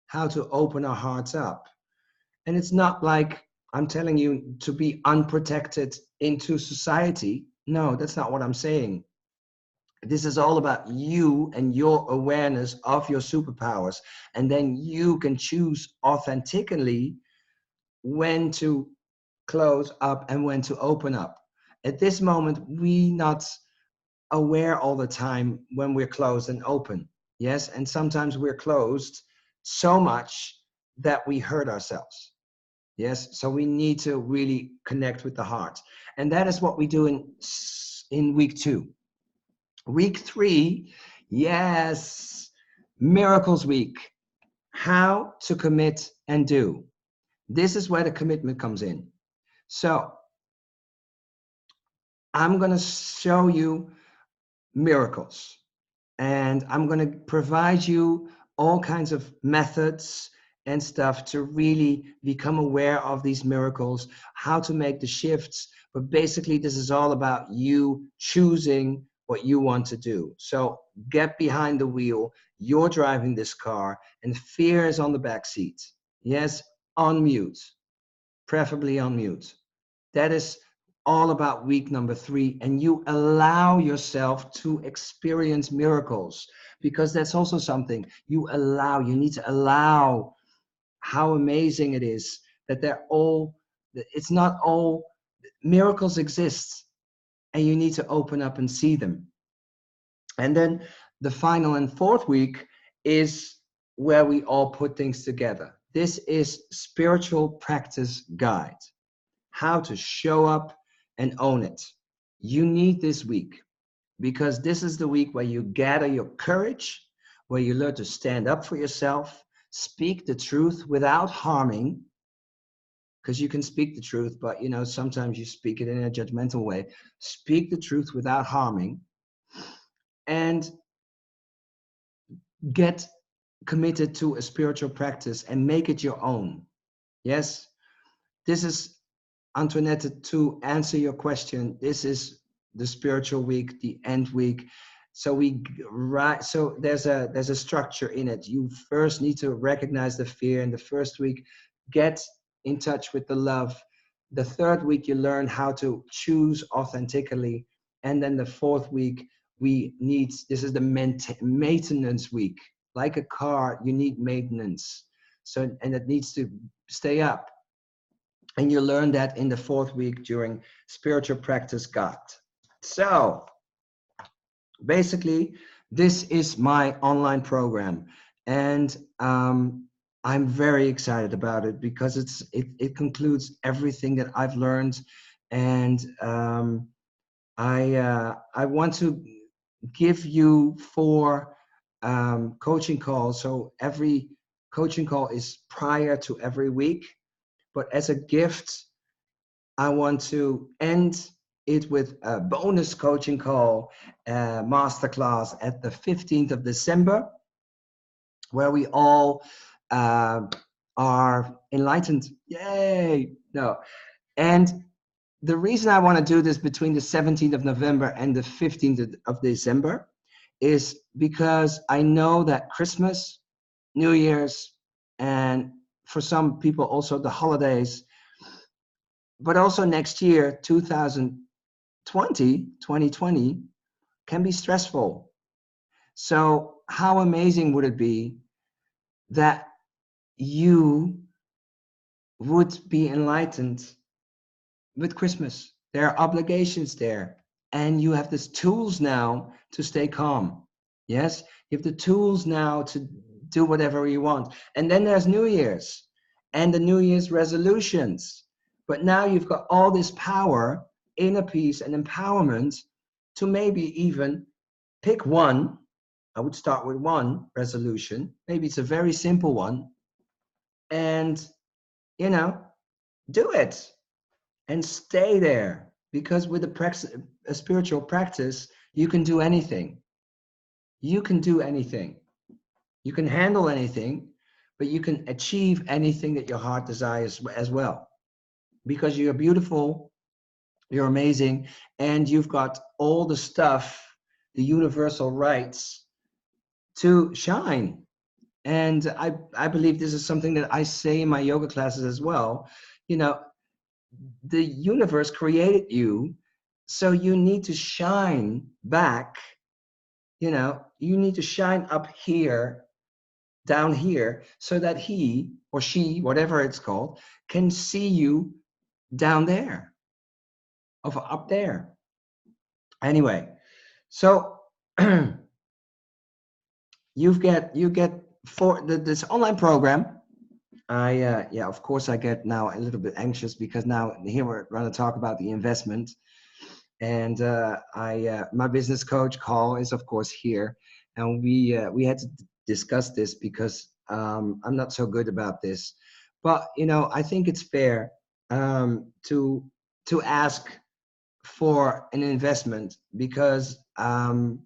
how to open our hearts up. And it's not like I'm telling you to be unprotected into society. No, that's not what I'm saying. This is all about you and your awareness of your superpowers. And then you can choose authentically when to close up and when to open up. At this moment, we're not aware all the time when we're closed and open. Yes, and sometimes we're closed so much that we hurt ourselves. Yes, so we need to really connect with the heart, and that is what we do in week 2. Week 3, yes, miracles week. How to commit and do. This is where the commitment comes in. So I'm going to show you miracles, and I'm going to provide you all kinds of methods and stuff to really become aware of these miracles, how to make the shifts. But basically, this is all about you choosing what you want to do. So get behind the wheel. You're driving this car, and fear is on the back seat. Yes, on mute, preferably on mute. That is all about week number 3, and you allow yourself to experience miracles, because that's also something you need to allow how amazing it is that it's not all miracles exist, and you need to open up and see them. And then the final and 4th week is where we all put things together. This is spiritual practice guide. How to show up and own it. You need this week, because this is the week where you gather your courage, where you learn to stand up for yourself, speak the truth without harming, because you can speak the truth, but sometimes you speak it in a judgmental way. Speak the truth without harming, and get committed to a spiritual practice and make it your own. Yes, this is Antoinette, to answer your question. This is the spiritual week, the end week. So there's a structure in it. You first need to recognize the fear in the first week, get in touch with the love. The 3rd week, you learn how to choose authentically. And then the 4th week, this is the maintenance week. Like a car, you need maintenance. And it needs to stay up. And you learn that in the 4th week during Spiritual Practice Guide. So basically, this is my online program, and I'm very excited about it, because it concludes everything that I've learned, and I want to give you 4 coaching calls. So every coaching call is prior to every week, but as a gift, I want to end it with a bonus coaching call, masterclass at the 15th of December, where we all are enlightened. Yay! No. And the reason I want to do this between the 17th of November and the 15th of December is because I know that Christmas, New Year's, and for some people also the holidays, but also next year, 2020, can be stressful. So how amazing would it be that you would be enlightened with Christmas? There are obligations there, and you have these tools now to stay calm. Yes, you have the tools now to do whatever you want. And then there's New Year's and the New Year's resolutions. But now you've got all this power, inner peace and empowerment to maybe even pick one. I would start with one resolution. Maybe it's a very simple one. And, do it and stay there. Because with a spiritual practice, you can do anything. You can do anything. You can handle anything, but you can achieve anything that your heart desires as well. Because you're beautiful, you're amazing, and you've got all the stuff, the universal rights to shine. And I believe this is something that I say in my yoga classes as well. The universe created you, so you need to shine back. You need to shine up here, down here, so that he or she, whatever it's called, can see you down there, of up there. Anyway, so you get for this online program, Yeah, of course I get now a little bit anxious because now here we're going to talk about the investment. And my business coach Carl is of course here, and we had to discuss this because I'm not so good about this. But you know, I think it's fair to ask for an investment because I'm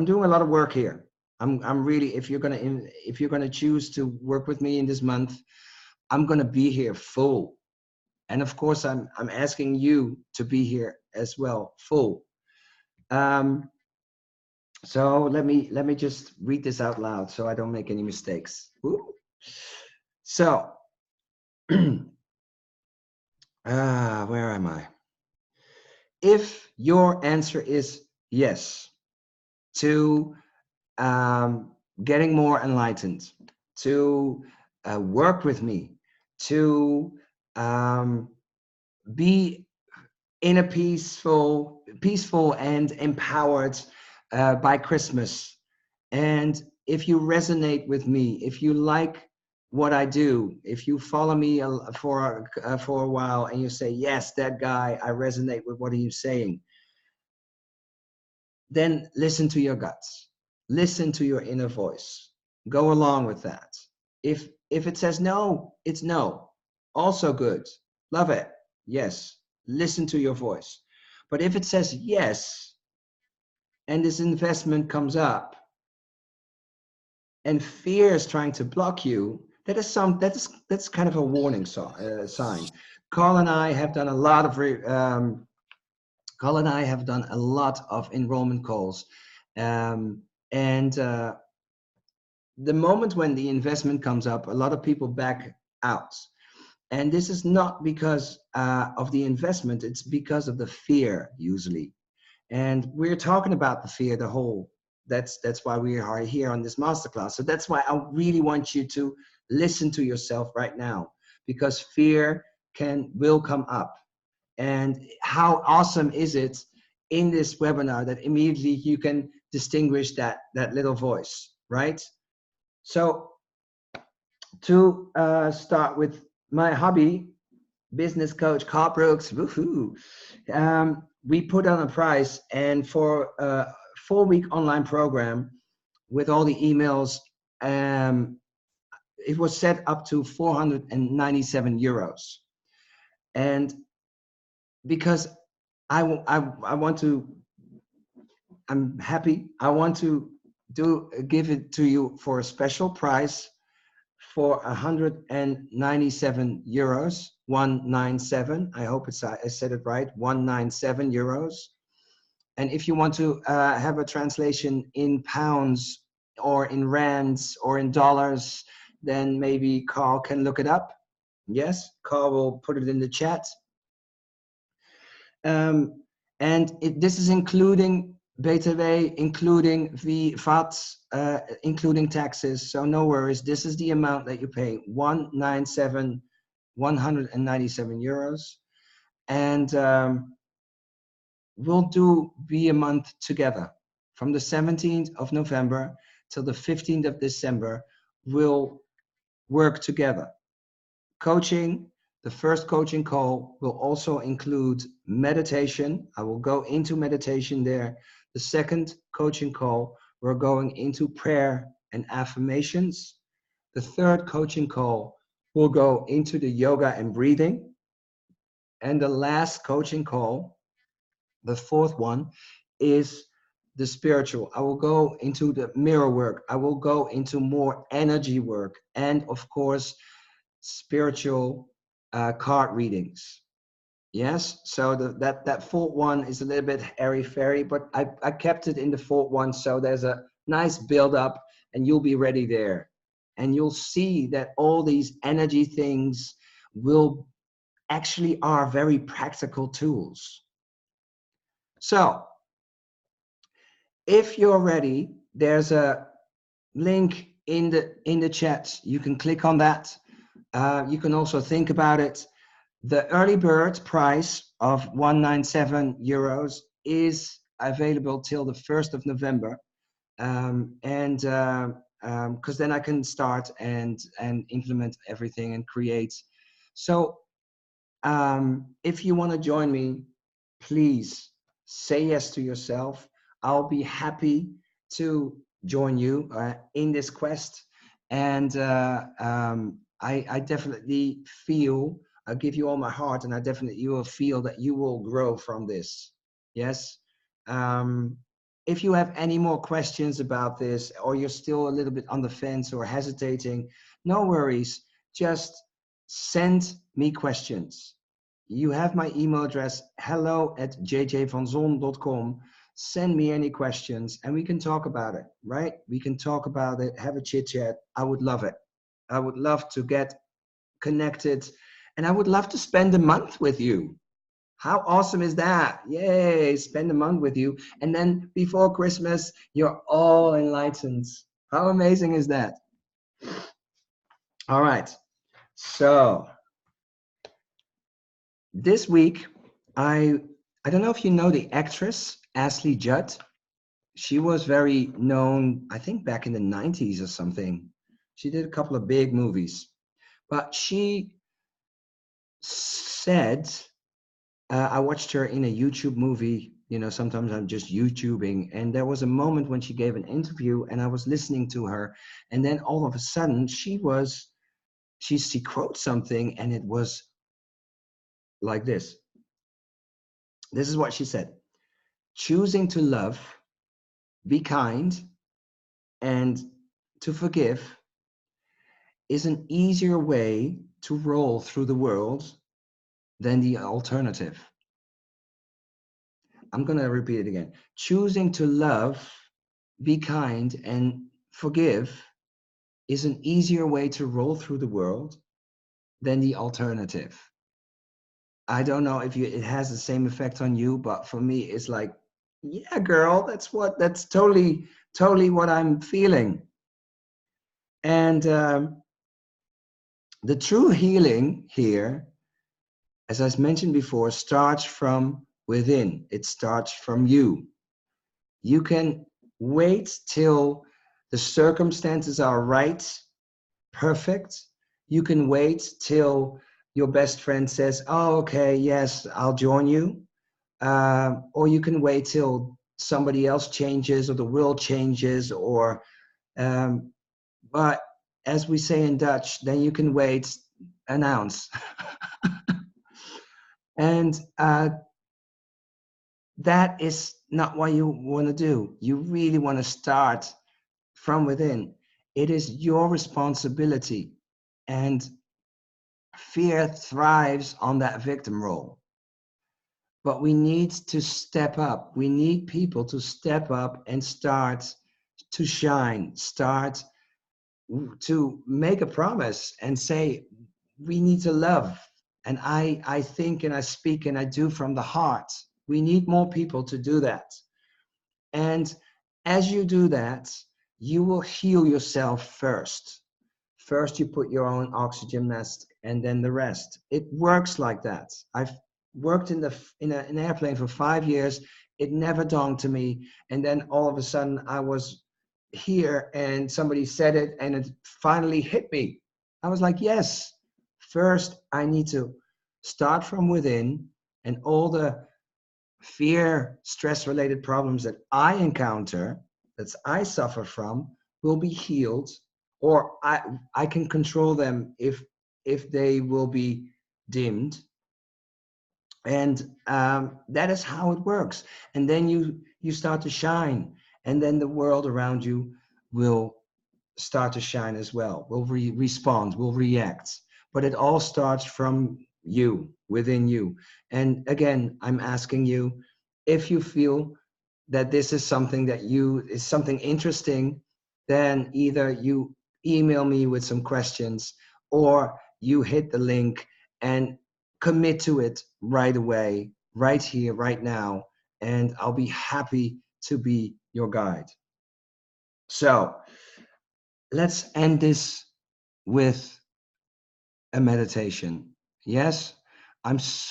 doing a lot of work here. I'm really, if you're gonna choose to work with me in this month, I'm gonna be here full. And of course, I'm asking you to be here as well, full. Um, so let me just read this out loud so I don't make any mistakes. Ooh. So, where am I? If your answer is yes to getting more enlightened, to work with me, to be in a peaceful and empowered by Christmas. And if you resonate with me, if you like what I do, if you follow me for a while and you say, yes, that guy, I resonate with what he's saying, then listen to your guts. Listen to your inner voice. Go along with that. If it says no, it's no. Also good. Love it. Yes. Listen to your voice. But if it says yes, and this investment comes up, and fear is trying to block you, that's kind of a warning sign. Carl and I have done a lot of Carl and I have done a lot of enrollment calls, and the moment when the investment comes up, a lot of people back out. And this is not because of the investment, it's because of the fear usually. And we're talking about the fear, that's why we are here on this masterclass. So that's why I really want you to listen to yourself right now, because fear will come up. And how awesome is it in this webinar that immediately you can distinguish that little voice, right? So to start with my hobby, business coach Carl Brooks, woohoo, we put on a price, and for a 4-week online program with all the emails, it was set up to 497 euros. And because I want to, I'm happy, I want to give it to you for a special price for 197 euros, 197. I hope I said it right, 197 euros. And if you want to have a translation in pounds or in rands or in dollars, then maybe Carl can look it up. Yes, Carl will put it in the chat. And this is including BTW, including the VAT, including taxes. So no worries. This is the amount that you pay, 197 euros. And we'll be a month together. From the 17th of November till the 15th of December, we'll work together. Coaching. The first coaching call will also include meditation. I will go into meditation there. The second coaching call, we're going into prayer and affirmations. The third coaching call will go into the yoga and breathing. And the last coaching call, the fourth one, is the spiritual. I will go into the mirror work. I will go into more energy work. And of course, spiritual card readings. Yes, so that fourth one is a little bit airy-fairy, but I kept it in the fourth one, so there's a nice build-up, and you'll be ready there. And you'll see that all these energy things are very practical tools. So, if you're ready, there's a link in the chat. You can click on that. You can also think about it. The early bird price of 197 euros is available till the 1st of November. And because then I can start and implement everything and create. So if you want to join me, please say yes to yourself. I'll be happy to join you in this quest. And I definitely feel, I'll give you all my heart, and I definitely, you will feel that you will grow from this. Yes. If you have any more questions about this, or you're still a little bit on the fence or hesitating, no worries. Just send me questions. You have my email address, hello@jjvanzon.com. Send me any questions and we can talk about it, right? We can talk about it, have a chit chat. I would love it. I would love to get connected, and I would love to spend a month with you. How awesome is that? Yay, spend a month with you. And then before Christmas, you're all enlightened. How amazing is that? All right. So this week, I don't know if you know the actress Ashley Judd. She was very known, I think back in the 90s or something. She did a couple of big movies. But she said, I watched her in a YouTube movie. You know, sometimes I'm just YouTubing. And there was a moment when she gave an interview and I was listening to her. And then all of a sudden she quotes something and it was like this. This is what she said. Choosing to love, be kind, and to forgive is an easier way to roll through the world than the alternative. I'm going to repeat it again. Choosing to love, be kind, and forgive is an easier way to roll through the world than the alternative. I don't know if it has the same effect on you, but for me, it's like, yeah, girl, that's totally what I'm feeling. And the true healing here, as I mentioned before, starts from within. It starts from you. You can wait till the circumstances are right, perfect. You can wait till your best friend says, oh, okay, yes, I'll join you. Or you can wait till somebody else changes or the world changes, or but as we say in Dutch, then you can wait an ounce. And that is not what you want to do. You really want to start from within. It is your responsibility. And fear thrives on that victim role. But we need to step up. We need people to step up and start to shine, start to make a promise and say, we need to love. And I think and I speak and I do from the heart. We need more people to do that. And as you do that, you will heal yourself first. First, you put your own oxygen mask and then the rest. It works like that. I've worked in an airplane for 5 years. It never dawned to me. And then all of a sudden I was here and somebody said it and it finally hit me. I was like, yes, first I need to start from within, and all the fear, stress-related problems that I encounter, that I suffer from, will be healed, or I can control them if they will be dimmed. And that is how it works. And then you start to shine, and then the world around you will start to shine as well, will respond, will react. But it all starts from you, within you. And again, I'm asking you, if you feel that this is something that is something interesting, then either you email me with some questions, or you hit the link and commit to it right away, right here, right now, and I'll be happy to be your guide. So let's end this with a meditation. Yes,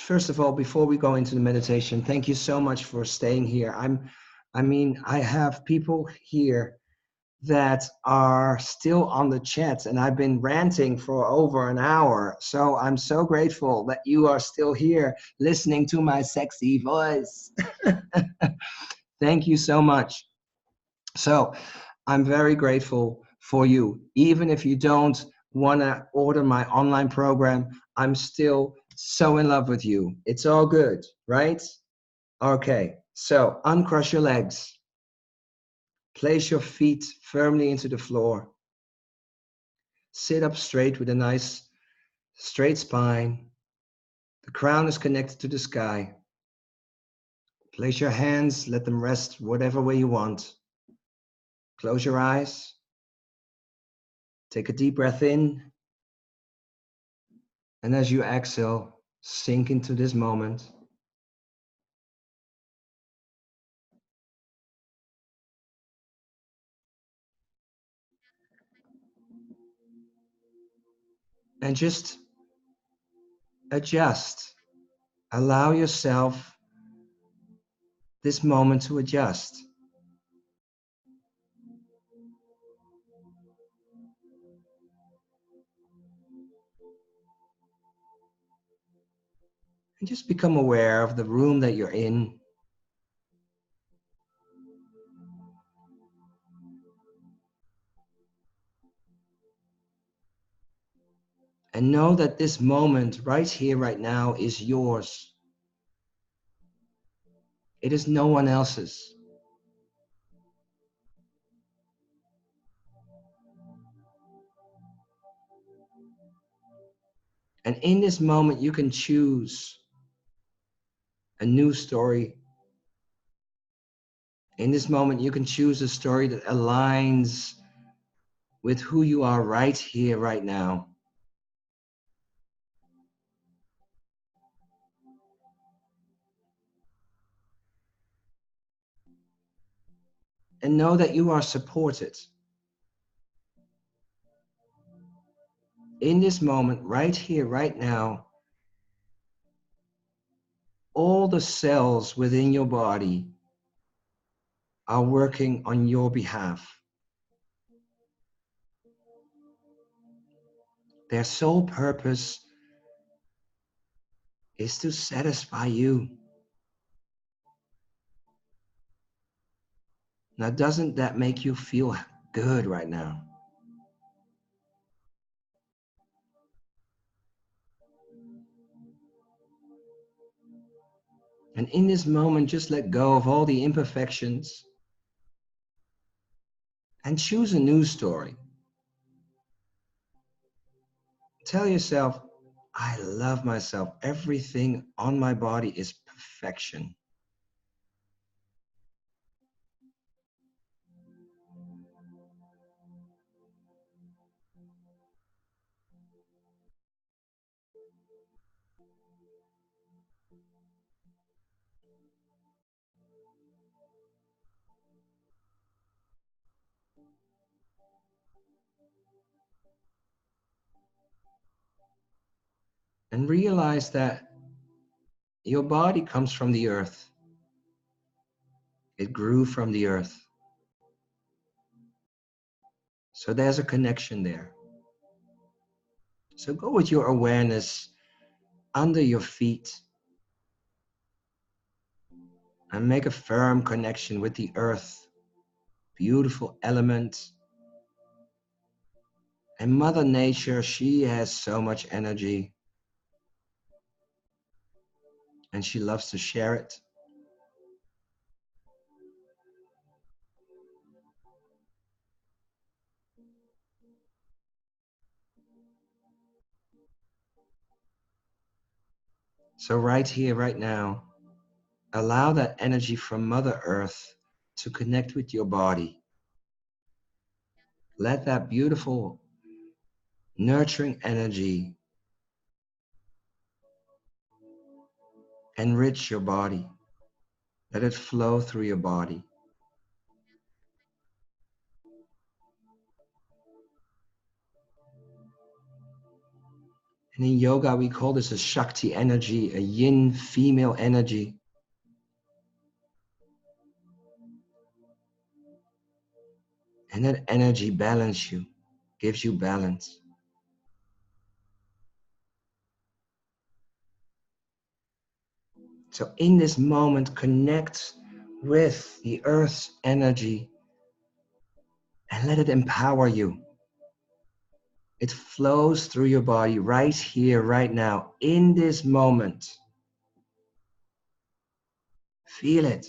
first of all, before we go into the meditation, thank you so much for staying here. I mean, I have people here that are still on the chat, and I've been ranting for over an hour. So I'm so grateful that you are still here listening to my sexy voice. Thank you so much. So I'm very grateful for you. Even if you don't want to order my online program, I'm still so in love with you. It's all good, right? Okay, so uncross your legs. Place your feet firmly into the floor. Sit up straight with a nice straight spine. The crown is connected to the sky. Place your hands, let them rest whatever way you want. Close your eyes. Take a deep breath in. And as you exhale, sink into this moment. And just adjust. Allow yourself this moment to adjust. And just become aware of the room that you're in. And know that this moment right here, right now is yours. It is no one else's. And in this moment, you can choose a new story. In this moment, you can choose a story that aligns with who you are right here, right now. And know that you are supported. In this moment, right here, right now, all the cells within your body are working on your behalf. Their sole purpose is to satisfy you. Now, doesn't that make you feel good right now? And in this moment, just let go of all the imperfections and choose a new story. Tell yourself, I love myself. Everything on my body is perfection. And realize that your body comes from the earth. It grew from the earth. So there's a connection there. So go with your awareness under your feet and make a firm connection with the earth, beautiful element. And Mother Nature, she has so much energy and she loves to share it. So right here, right now, allow that energy from Mother Earth to connect with your body. Let that beautiful, nurturing energy enrich your body. Let it flow through your body. And in yoga, we call this a Shakti energy, a yin female energy. And that energy balances you, gives you balance. So in this moment, connect with the earth's energy and let it empower you. It flows through your body right here, right now, in this moment. Feel it.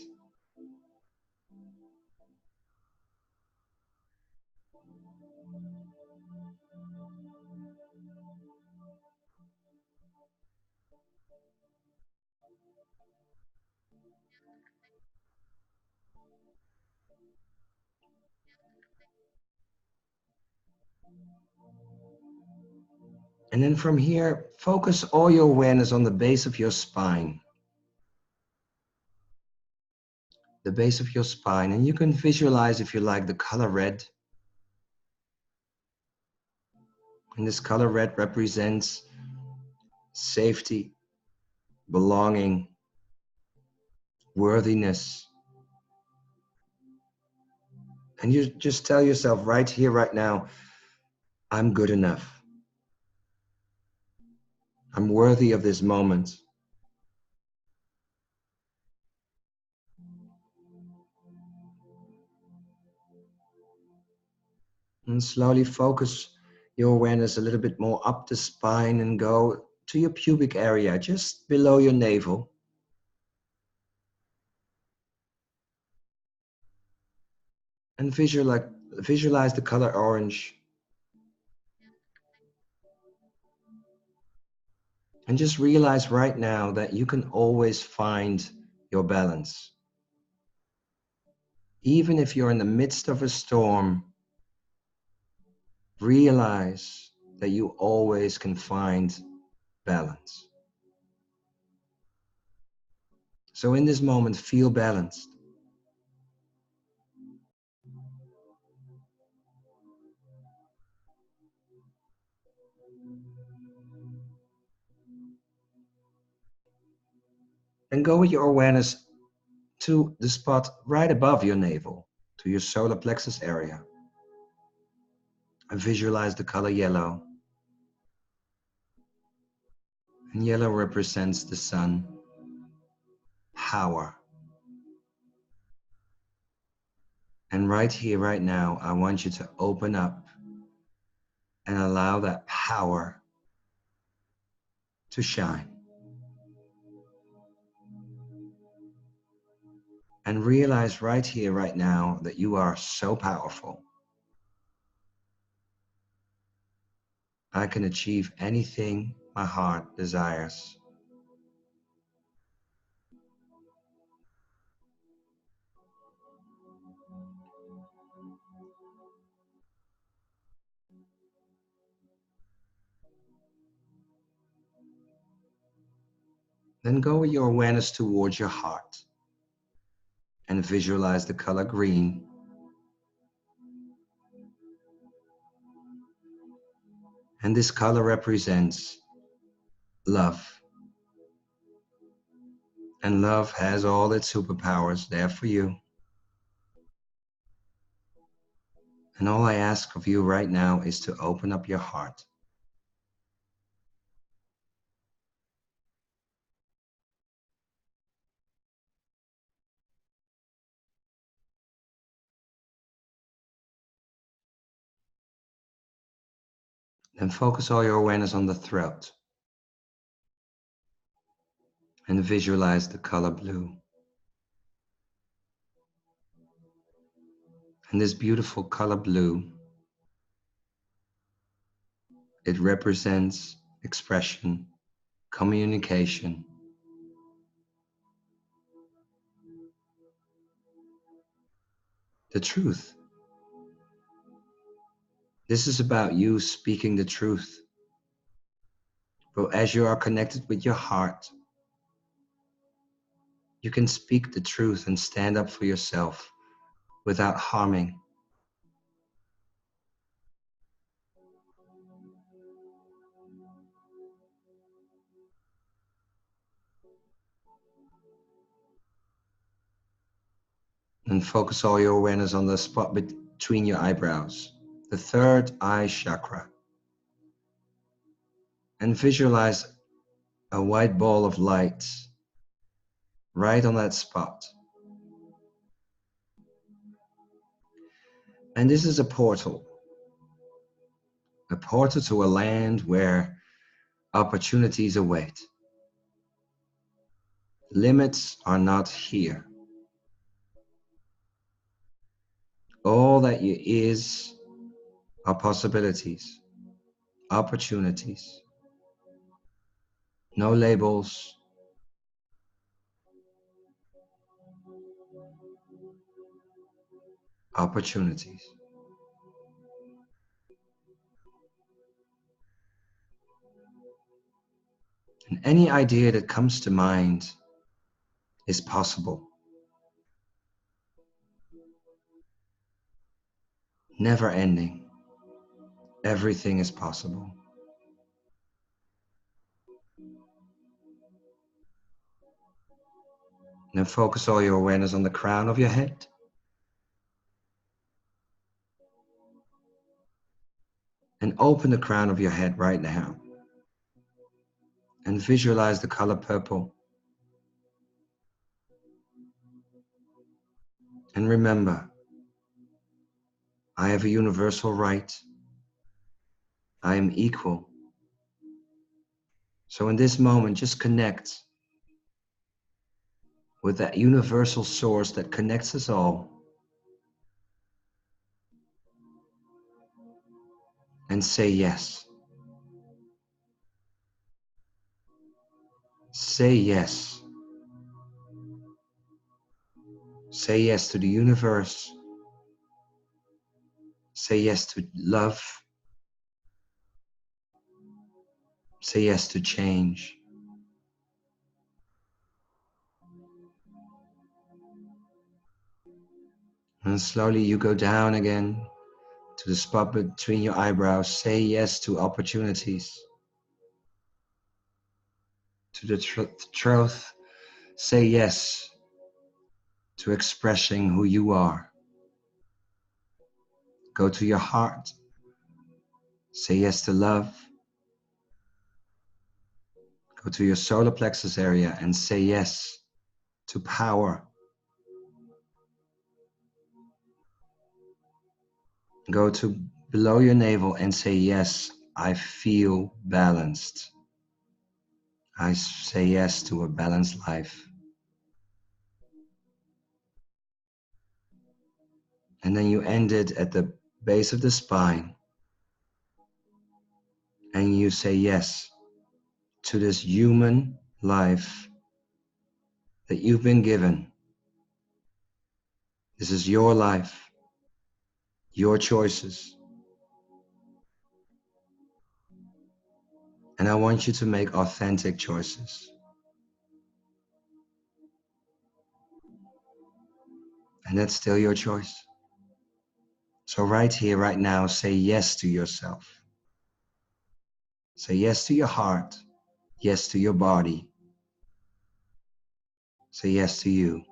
And then from here, focus all your awareness on the base of your spine. The base of your spine. And you can visualize, if you like, the color red. And this color red represents safety, belonging, worthiness. And you just tell yourself right here, right now, I'm good enough. I'm worthy of this moment. And slowly focus your awareness a little bit more up the spine and go to your pubic area, just below your navel. And visualize the color orange. And just realize right now that you can always find your balance. Even if you're in the midst of a storm, realize that you always can find balance. So in this moment, feel balanced. And go with your awareness to the spot right above your navel, to your solar plexus area. And visualize the color yellow. And yellow represents the sun, power. And right here, right now, I want you to open up and allow that power to shine. And realize right here, right now, that you are so powerful. I can achieve anything my heart desires. Then go with your awareness towards your heart and visualize the color green. And this color represents love. And love has all its superpowers there for you. And all I ask of you right now is to open up your heart. Then focus all your awareness on the throat. And visualize the color blue. And this beautiful color blue, it represents expression, communication, the truth. This is about you speaking the truth. But as you are connected with your heart, you can speak the truth and stand up for yourself without harming. And focus all your awareness on the spot between your eyebrows, the third eye chakra, and visualize a white ball of light right on that spot. And this is a portal to a land where opportunities await. Limits are not here. All that you is are possibilities, opportunities. No labels. Opportunities. And any idea that comes to mind is possible. Never ending. Everything is possible. Then focus all your awareness on the crown of your head. And open the crown of your head right now. And visualize the color purple. And remember, I have a universal right. I am equal. So in this moment, just connect with that universal source that connects us all. And say yes. Say yes. Say yes to the universe. Say yes to love. Say yes to change. And slowly you go down again to the spot between your eyebrows. Say yes to opportunities. To the truth. Say yes to expressing who you are. Go to your heart. Say yes to love. Go to your solar plexus area and say yes to power. Go to below your navel and say yes, I feel balanced. I say yes to a balanced life. And then you end it at the base of the spine. And you say yes to this human life that you've been given. This is your life, your choices. And I want you to make authentic choices. And that's still your choice. So right here, right now, say yes to yourself. Say yes to your heart. Yes to your body. Say yes to you.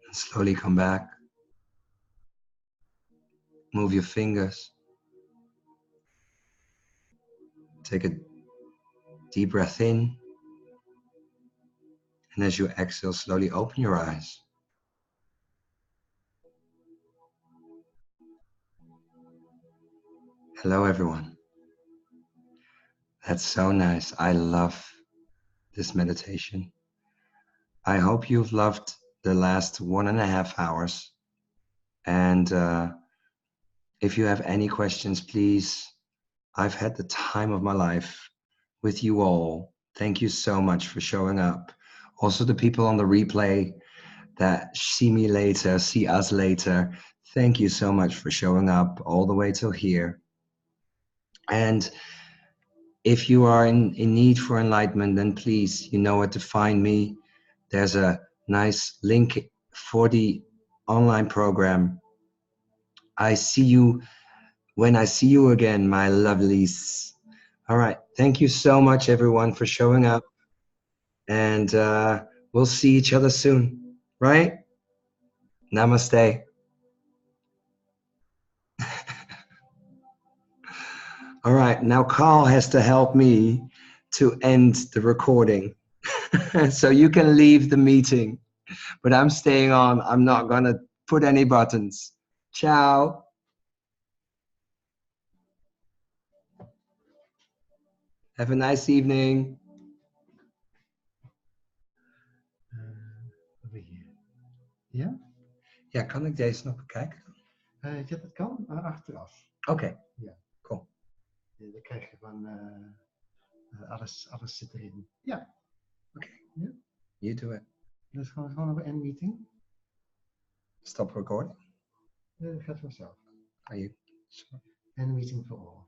And slowly come back. Move your fingers. Take a deep breath in. And as you exhale, slowly open your eyes. Hello, everyone. That's so nice. I love this meditation. I hope you've loved the last 1.5 hours. And if you have any questions, please, I've had the time of my life with you all. Thank you so much for showing up. Also the people on the replay that see me later, see us later. Thank you so much for showing up all the way till here. And if you are in need for enlightenment, then please, you know where to find me. There's a nice link for the online program I see you when I see you again, my lovelies. All right. Thank you so much, everyone, for showing up. And we'll see each other soon, right? Namaste. All right. Now Carl has to help me to end the recording. So you can leave the meeting, but I'm staying on. I'm not going to put any buttons. Ciao. Have a nice evening. Over hier. Ja? Ja, kan ik deze nog bekijken? Ja, dat kan, maar achteraf. Oké. Ja. Cool. Dan krijg je van alles zit erin. Ja. Oké. Ja. You do it. Dat is gewoon een end meeting. Stop recording. Dat gaat vanzelf. Are you sure? End meeting for all.